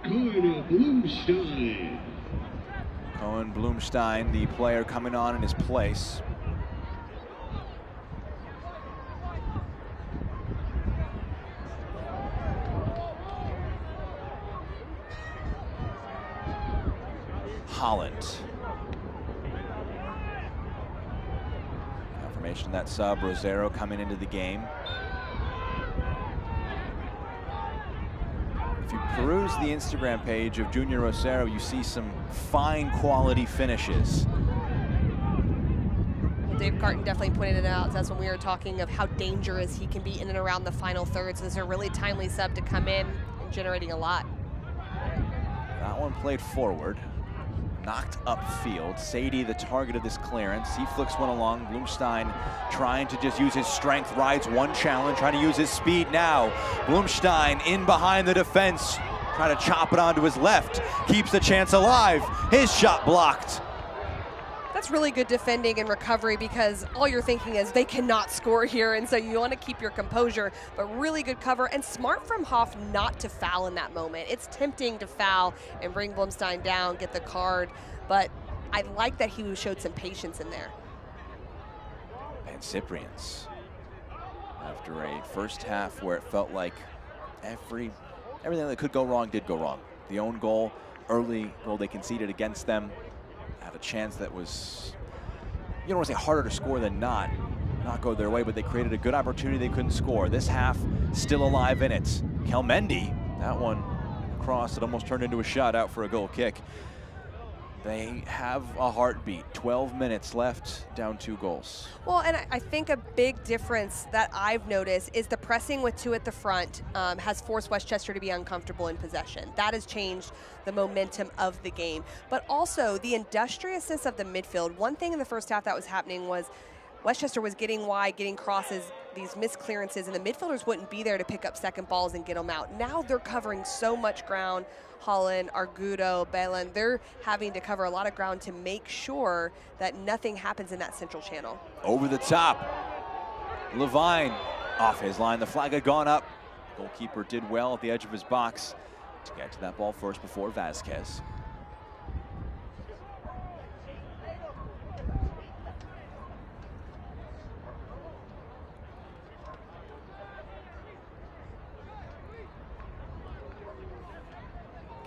S4: Cohen Blumstein.
S2: Cohen Blumstein, the player coming on in his place. Holland. Confirmation of that sub, Rosero coming into the game. If you peruse the Instagram page of Junior Rosero, you see some fine quality finishes.
S3: Dave Carton definitely pointed it out. That's when we were talking of how dangerous he can be in and around the final third. So this is a really timely sub to come in and generating a lot.
S2: That one played forward, knocked upfield. Sadie, the target of this clearance. He flicks one along. Blumstein trying to just use his strength, rides one challenge, trying to use his speed now. Blumstein in behind the defense, trying to chop it onto his left. Keeps the chance alive. His shot blocked.
S3: That's really good defending and recovery because all you're thinking is they cannot score here, and so you want to keep your composure, but really good cover and smart from Hoff not to foul in that moment. It's tempting to foul and bring Blumstein down, get the card, but I like that he showed some patience in there.
S2: Pancyprians, after a first half where it felt like everything that could go wrong did go wrong. The own goal, early goal they conceded against them, had a chance that was, you don't want to say harder to score than not go their way, but they created a good opportunity they couldn't score. This half still alive in it. Kelmendi, that one across, it almost turned into a shot out for a goal kick. They have a heartbeat. 12 minutes left, down 2 goals.
S3: Well, and I think a big difference that I've noticed is the pressing with 2 at the front has forced Westchester to be uncomfortable in possession. That has changed the momentum of the game. But also the industriousness of the midfield. One thing in the first half that was happening was Westchester was getting wide, getting crosses, these missed clearances, and the midfielders wouldn't be there to pick up second balls and get them out. Now they're covering so much ground. Holland, Argudo, Belen, they're having to cover a lot of ground to make sure that nothing happens in that central channel.
S2: Over the top. Levine off his line. The flag had gone up. Goalkeeper did well at the edge of his box to get to that ball first before Vasquez.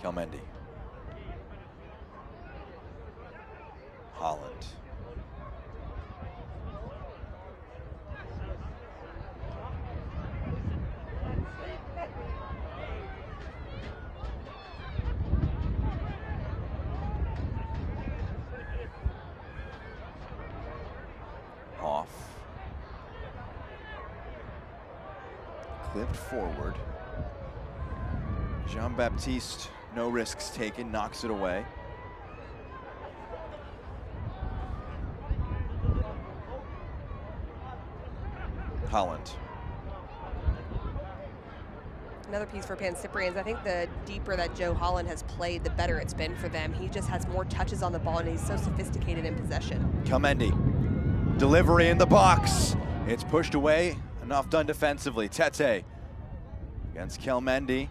S2: Kelmendi. Holland. Off. Clipped forward. Jean-Baptiste, no risks taken, knocks it away. Holland.
S3: Another piece for Pancyprians. I think the deeper that Joe Holland has played, the better it's been for them. He just has more touches on the ball, and he's so sophisticated in possession.
S2: Kelmendi. Delivery in the box. It's pushed away. Enough done defensively. Tete against Kelmendi.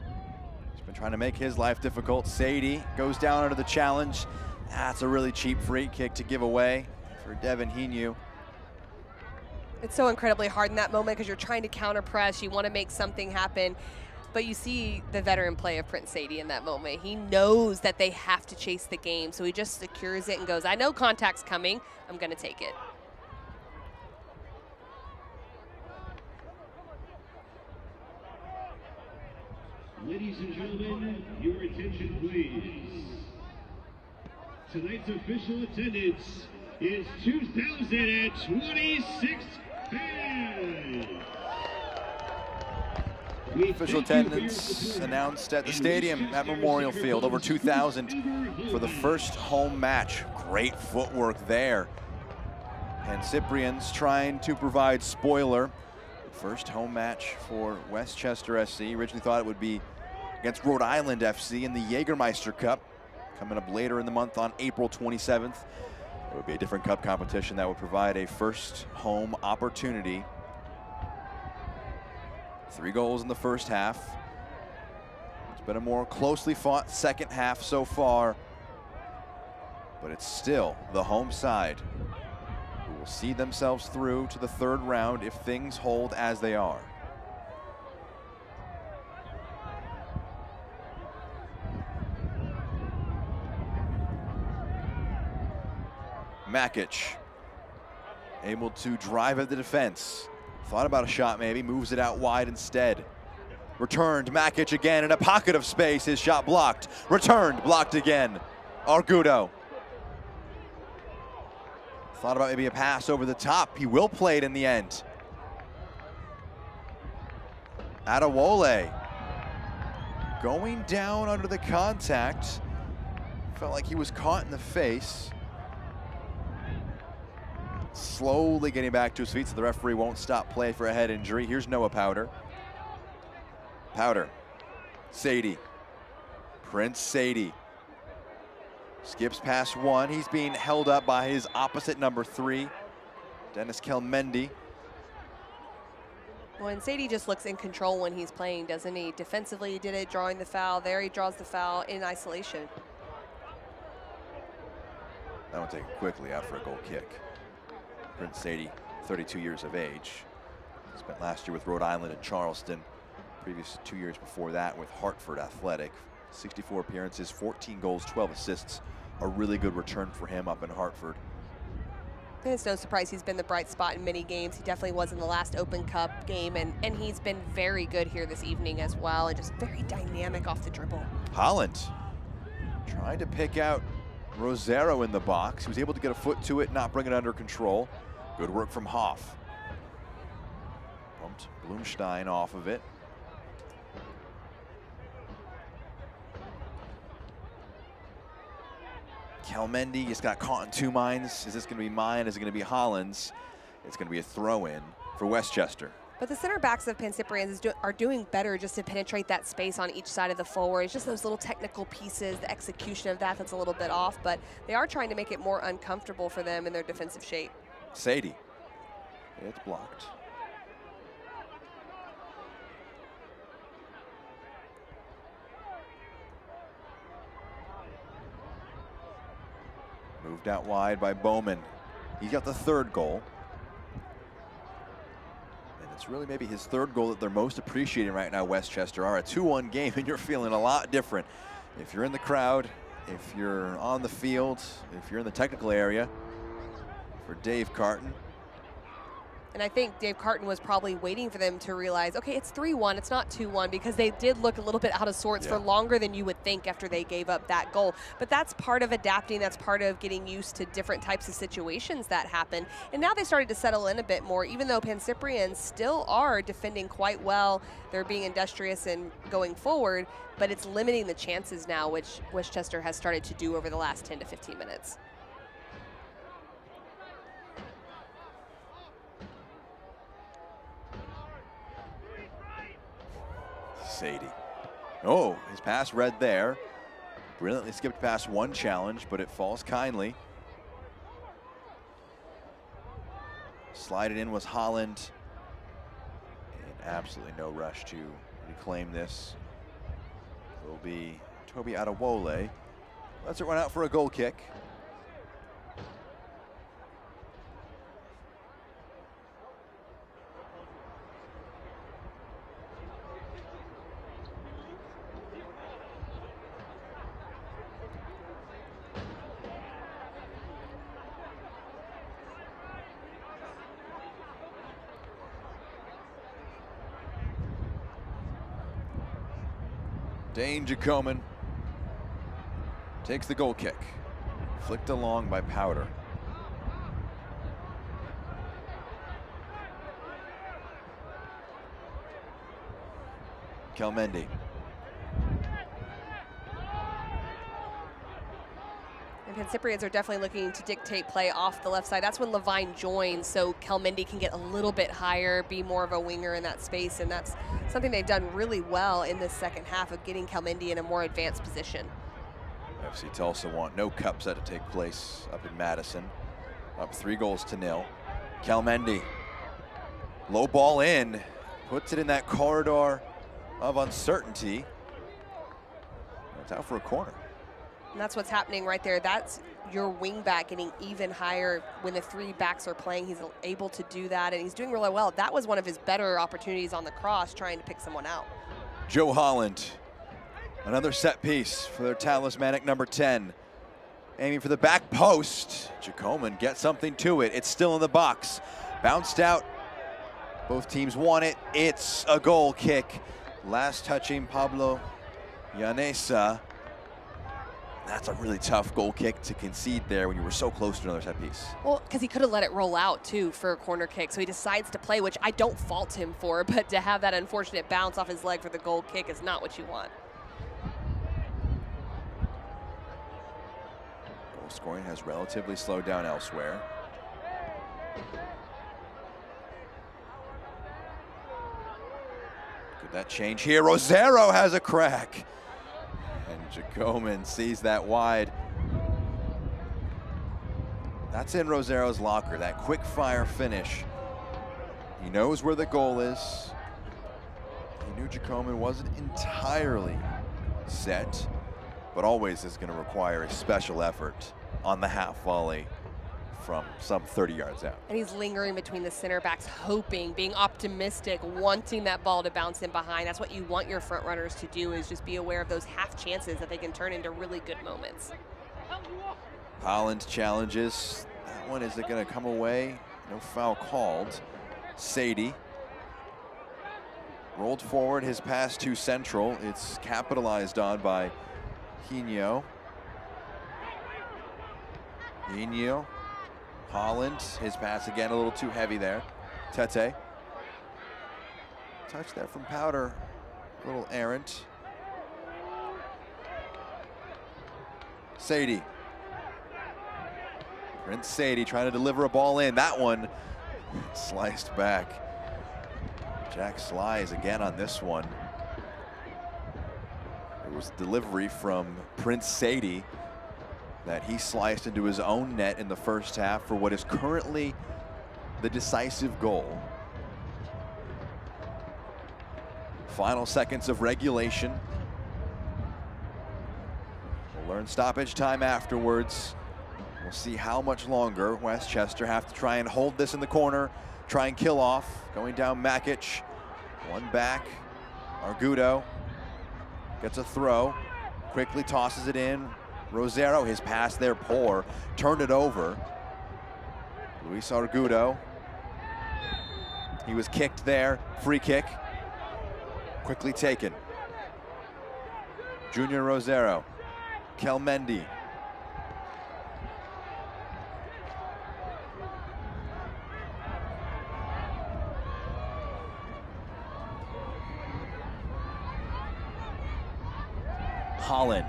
S2: Trying to make his life difficult. Sadie goes down under the challenge. That's a really cheap free kick to give away for Devin Hinu.
S3: It's so incredibly hard in that moment because you're trying to counter press. You want to make something happen. But you see the veteran play of Prince Sadie in that moment. He knows that they have to chase the game, so he just secures it and goes, I know contact's coming. I'm going to take it.
S4: Ladies and gentlemen, your attention please. Tonight's official attendance is 2,026 fans.
S2: Official attendance announced at the stadium at Memorial Field, over 2,000 for the first home match. Great footwork there. Pancyprians trying to provide spoiler. First home match for Westchester SC. Originally thought it would be against Rhode Island FC in the Jägermeister Cup, coming up later in the month on April 27th. It would be a different cup competition that would provide a first home opportunity. 3 goals in the first half. It's been a more closely fought second half so far, but it's still the home side who will see themselves through to the 3rd round if things hold as they are. Makic, able to drive at the defense. Thought about a shot maybe, moves it out wide instead. Returned, Makic again in a pocket of space, his shot blocked. Returned, blocked again. Argudo. Thought about maybe a pass over the top. He will play it in the end. Adewole. Going down under the contact. Felt like he was caught in the face. Slowly getting back to his feet so the referee won't stop play for a head injury. Here's Noah Powder. Powder. Sadie. Prince Sadie. Skips past 1. He's being held up by his opposite number 3, Dennis Kelmendi.
S3: Well, and Sadie just looks in control when he's playing, doesn't he? Defensively, he did it, drawing the foul. There he draws the foul in isolation.
S2: That one taken quickly out for a goal kick. Prince Sadie, 32 years of age. He spent last year with Rhode Island and Charleston. Previous 2 years before that with Hartford Athletic. 64 appearances, 14 goals, 12 assists. A really good return for him up in Hartford.
S3: And it's no surprise he's been the bright spot in many games. He definitely was in the last Open Cup game, and he's been very good here this evening as well, and just very dynamic off the dribble.
S2: Holland trying to pick out Rosero in the box. He was able to get a foot to it, not bring it under control. Good work from Hoff. Bumped Blumstein off of it. Kelmendi just got caught in two minds. Is this going to be mine? Is it going to be Holland's? It's going to be a throw-in for Westchester.
S3: But the center backs of Pancyprian are doing better just to penetrate that space on each side of the forward. It's just those little technical pieces, the execution of that's a little bit off, but they are trying to make it more uncomfortable for them in their defensive shape.
S2: Sadie. It's blocked. Moved out wide by Bowman. He got the third goal. And it's really maybe his third goal that they're most appreciating right now, Westchester. Are a 2-1 game, and you're feeling a lot different. If you're in the crowd, if you're on the field, if you're in the technical area, for Dave Carton.
S3: And I think Dave Carton was probably waiting for them to realize, okay, it's 3-1, it's not 2-1, because they did look a little bit out of sorts for longer than you would think after they gave up that goal. But that's part of adapting, that's part of getting used to different types of situations that happen. And now they started to settle in a bit more, even though Pancyprians still are defending quite well. They're being industrious and going forward, but it's limiting the chances now, which Westchester has started to do over the last 10 to 15 minutes.
S2: Sadie. Oh, his pass read there. Brilliantly skipped past one challenge, but it falls kindly. Slided in was Holland. And absolutely no rush to reclaim this. It will be Toby Adewole. Lets it run out for a goal kick. Dane Jacoman takes the goal kick. Flicked along by Powder. Kelmendi.
S3: And Pancyprians are definitely looking to dictate play off the left side. That's when Levine joins, so Kelmendi can get a little bit higher, be more of a winger in that space, and that's something they've done really well in this second half of getting Kelmendi in a more advanced position.
S2: FC Tulsa want no cup set to take place up in Madison. Up 3-0. Kelmendi. Low ball in. Puts it in that corridor of uncertainty. It's out for a corner.
S3: And that's what's happening right there. That's your wing back getting even higher when the three backs are playing. He's able to do that, and he's doing really well. That was one of his better opportunities on the cross, trying to pick someone out.
S2: Joe Holland. Another set piece for their talismanic number 10. Aiming for the back post. Jacoman gets something to it. It's still in the box. Bounced out. Both teams want it. It's a goal kick. Last touching Pablo Llaneza. That's a really tough goal kick to concede there when you were so close to another set piece.
S3: Well, because he could have let it roll out, too, for a corner kick. So he decides to play, which I don't fault him for, but to have that unfortunate bounce off his leg for the goal kick is not what you want.
S2: Goal scoring has relatively slowed down elsewhere. Could that change here? Rosero has a crack. And Jacoman sees that wide. That's in Rosero's locker, that quick fire finish. He knows where the goal is. He knew Jacoman wasn't entirely set, but always is going to require a special effort on the half volley from some 30 yards out.
S3: And he's lingering between the center backs, hoping, being optimistic, wanting that ball to bounce in behind. That's what you want your front runners to do, is just be aware of those half chances that they can turn into really good moments.
S2: Holland challenges. That one, is it going to come away? No foul called. Sadie rolled forward his pass to central. It's capitalized on by Hino. Inyo, Holland, his pass again a little too heavy there. Tete. Touch there from Powder, a little errant. Sadie. Prince Sadie trying to deliver a ball in. That one sliced back. Jack Slies again on this one. It was delivery from Prince Sadie that he sliced into his own net in the first half for what is currently the decisive goal. Final seconds of regulation. We'll learn stoppage time afterwards. We'll see how much longer Westchester have to try and hold this in the corner, try and kill off. Going down Makic, one back. Argudo gets a throw, quickly tosses it in. Rosero, his pass there poor, turned it over. Luis Argudo, he was kicked there, free kick. Quickly taken. Junior Rosero, Kelmendi. Holland.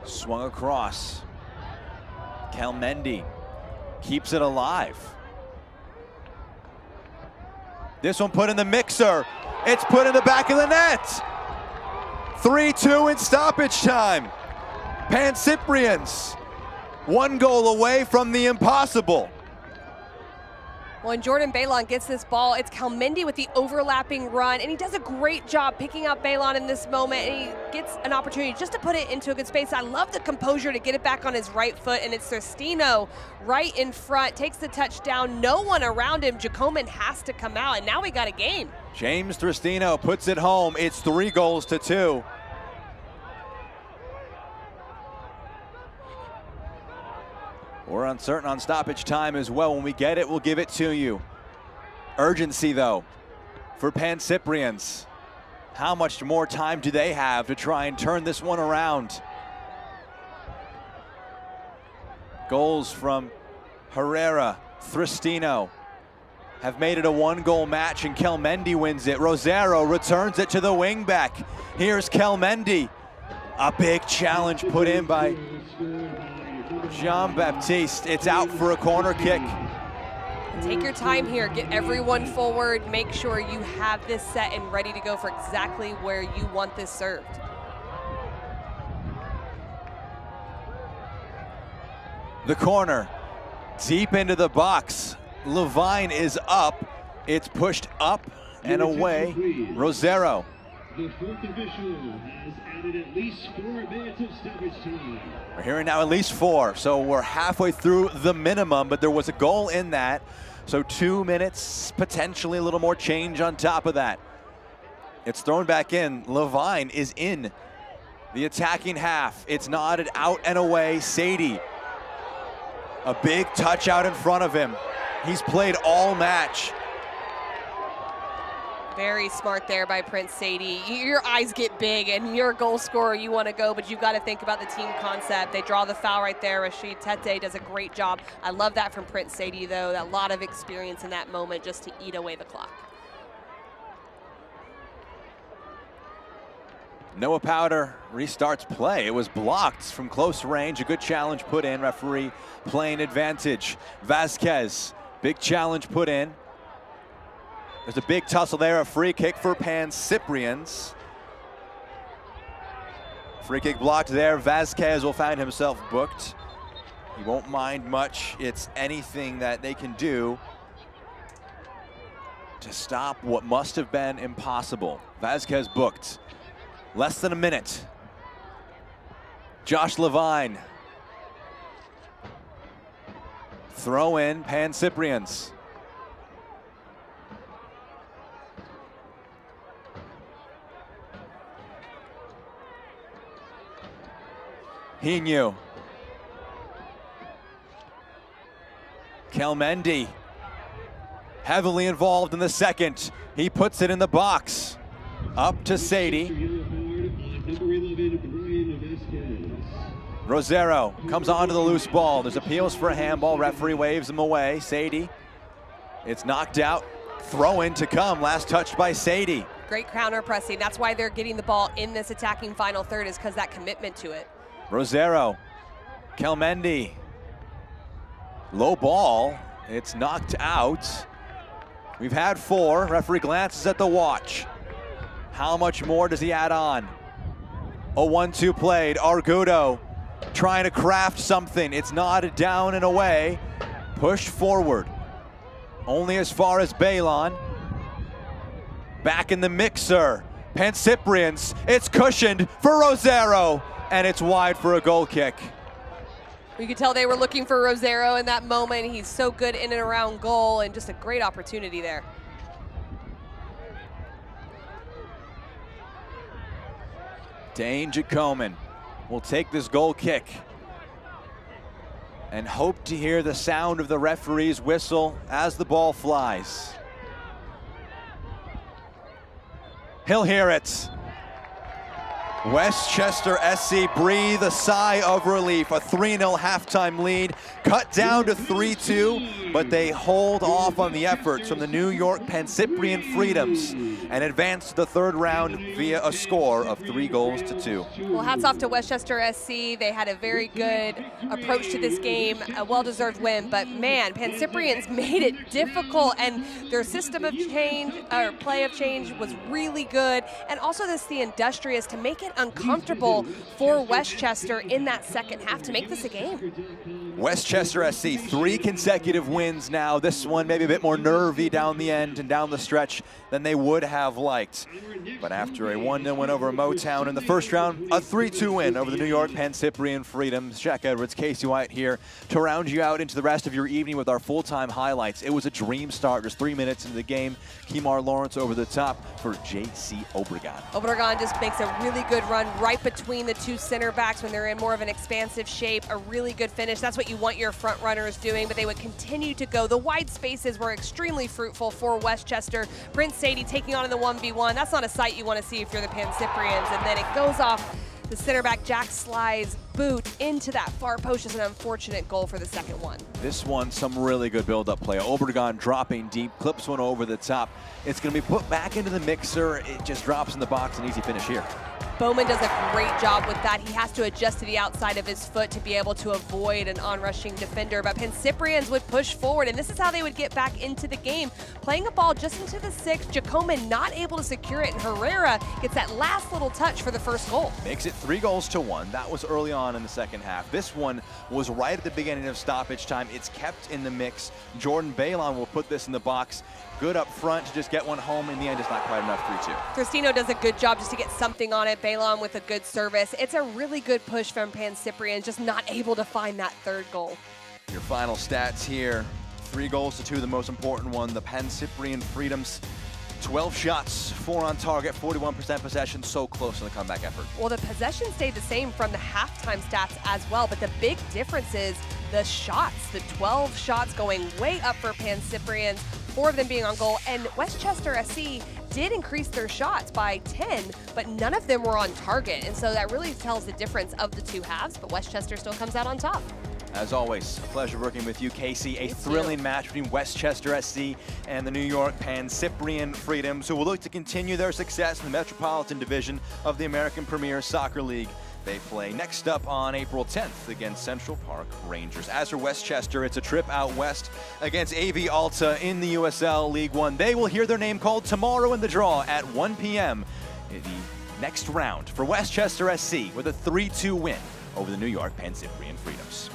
S2: Swung across. Kelmendi keeps it alive. This one put in the mixer. It's put in the back of the net. 3-2 in stoppage time. Pancyprians, one goal away from the impossible.
S3: When Jordan Balon gets this ball, it's Kelmendi with the overlapping run, and he does a great job picking up Balon in this moment, and he gets an opportunity just to put it into a good space. I love the composure to get it back on his right foot, and it's Thristino right in front, takes the touchdown, no one around him. Jacoman has to come out, and now we got a game.
S2: James Thristino puts it home. It's 3-2. We're uncertain on stoppage time as well. When we get it, we'll give it to you. Urgency, though, for Pancyprians. How much more time do they have to try and turn this one around? Goals from Herrera, Thristino have made it a 1-goal match, and Kelmendi wins it. Rosero returns it to the wingback. Here's Kelmendi. A big challenge put in by Jean-Baptiste. It's out for a corner kick.
S3: Take your time here, get everyone forward, make sure you have this set and ready to go for exactly where you want this served.
S2: The corner, deep into the box. Levine is up. It's pushed up and away. Rosero.
S4: The fourth official has added at least 4 minutes of stoppage time.
S2: We're hearing now at least 4, so we're halfway through the minimum, but there was a goal in that. So 2 minutes, potentially a little more change on top of that. It's thrown back in. Levine is in the attacking half. It's nodded out and away. Sadie, a big touch out in front of him. He's played all match.
S3: Very smart there by Prince Sadie. Your eyes get big, and you're a goal scorer, you want to go, but you've got to think about the team concept. They draw the foul right there. Rashid Tete does a great job. I love that from Prince Sadie, though. A lot of experience in that moment just to eat away the clock.
S2: Noah Powder restarts play. It was blocked from close range. A good challenge put in. Referee playing advantage. Vasquez, big challenge put in. There's a big tussle there, a free kick for Pancyprians. Free kick blocked there. Vasquez will find himself booked. He won't mind much. It's anything that they can do to stop what must have been impossible. Vasquez booked. Less than a minute. Josh Levine. Throw in, Pancyprians. Hinu. Kelmendi, heavily involved in the second. He puts it in the box. Up to Sadie. Rosero comes onto the loose ball. There's appeals for a handball. Referee waves him away. Sadie. It's knocked out. Throw in to come. Last touched by Sadie.
S3: Great counter pressing. That's why they're getting the ball in this attacking final third, is because that commitment to it.
S2: Rosero. Kelmendi. Low ball. It's knocked out. We've had 4. Referee glances at the watch. How much more does he add on? A 1-2 played. Argudo trying to craft something. It's nodded down and away. Push forward. Only as far as Balon. Back in the mixer. Pancyprians. It's cushioned for Rosero. And it's wide for a goal kick.
S3: You could tell they were looking for Rosero in that moment. He's so good in and around goal, and just a great opportunity there.
S2: Dane Jacoman will take this goal kick and hope to hear the sound of the referee's whistle as the ball flies. He'll hear it. Westchester SC breathe a sigh of relief. A 3-0 halftime lead, cut down to 3-2, but they hold off on the efforts from the New York Pancyprian Freedoms and advance to the third round via a score of 3-2.
S3: Well, hats off to Westchester SC. They had a very good approach to this game, a well-deserved win, but man, Pancyprians made it difficult, and their system of change, or play of change, was really good, and also the industrious to make it uncomfortable for Westchester in that second half to make this a game.
S2: Westchester SC, 3 consecutive wins now. This one maybe a bit more nervy down the end and down the stretch than they would have liked. But after a 1-0 win over Motown in the first round, a 3-2 win over the New York Pancyprian Freedoms. Jack Edwards, Casey White here to round you out into the rest of your evening with our full-time highlights. It was a dream start, just 3 minutes into the game. Kemar Lawrence over the top for J.C. Obregon.
S3: Obregon just makes a really good run right between the 2 center backs when they're in more of an expansive shape. A really good finish. That's what you want your front runners doing, but they would continue to go. The wide spaces were extremely fruitful for Westchester. Prince Sadie taking on in the 1v1. That's not a sight you want to see if you're the Pancyprians. And then it goes off the center back Jack Sly's boot into that far post. Is an unfortunate goal for the second one.
S2: This one, some really good build-up play. Obregon dropping deep, clips one over the top. It's going to be put back into the mixer. It just drops in the box. An easy finish here.
S3: Bowman does a great job with that. He has to adjust to the outside of his foot to be able to avoid an onrushing defender, but Pancyprians would push forward, and this is how they would get back into the game. Playing a ball just into the 6, Jacoman not able to secure it, and Herrera gets that last little touch for the first goal.
S2: Makes it 3-1. That was early on in the second half. This one was right at the beginning of stoppage time. It's kept in the mix. Jordan Balon will put this in the box. Good up front to just get one home. In the end, it's not quite enough. 3-2.
S3: Cristino does a good job just to get something on it. Balon with a good service. It's a really good push from Pancyprian, just not able to find that third goal.
S2: Your final stats here. 3-2, the most important one. The Pancyprian Freedoms, 12 shots, 4 on target, 41% possession, so close in the comeback effort.
S3: Well, the possession stayed the same from the halftime stats as well, but the big difference is the shots. The 12 shots going way up for Pancyprians, 4 of them being on goal, and Westchester SC did increase their shots by 10, but none of them were on target, and so that really tells the difference of the 2 halves, but Westchester still comes out on top.
S2: As always, a pleasure working with you, Casey. A thrilling match between Westchester SC and the New York Pancyprian Freedoms, who will look to continue their success in the Metropolitan Division of the American Premier Soccer League. They play next up on April 10th against Central Park Rangers. As for Westchester, it's a trip out west against AV Alta in the USL League One. They will hear their name called tomorrow in the draw at 1 p.m. in the next round for Westchester SC with a 3-2 win over the New York Pancyprian Freedoms.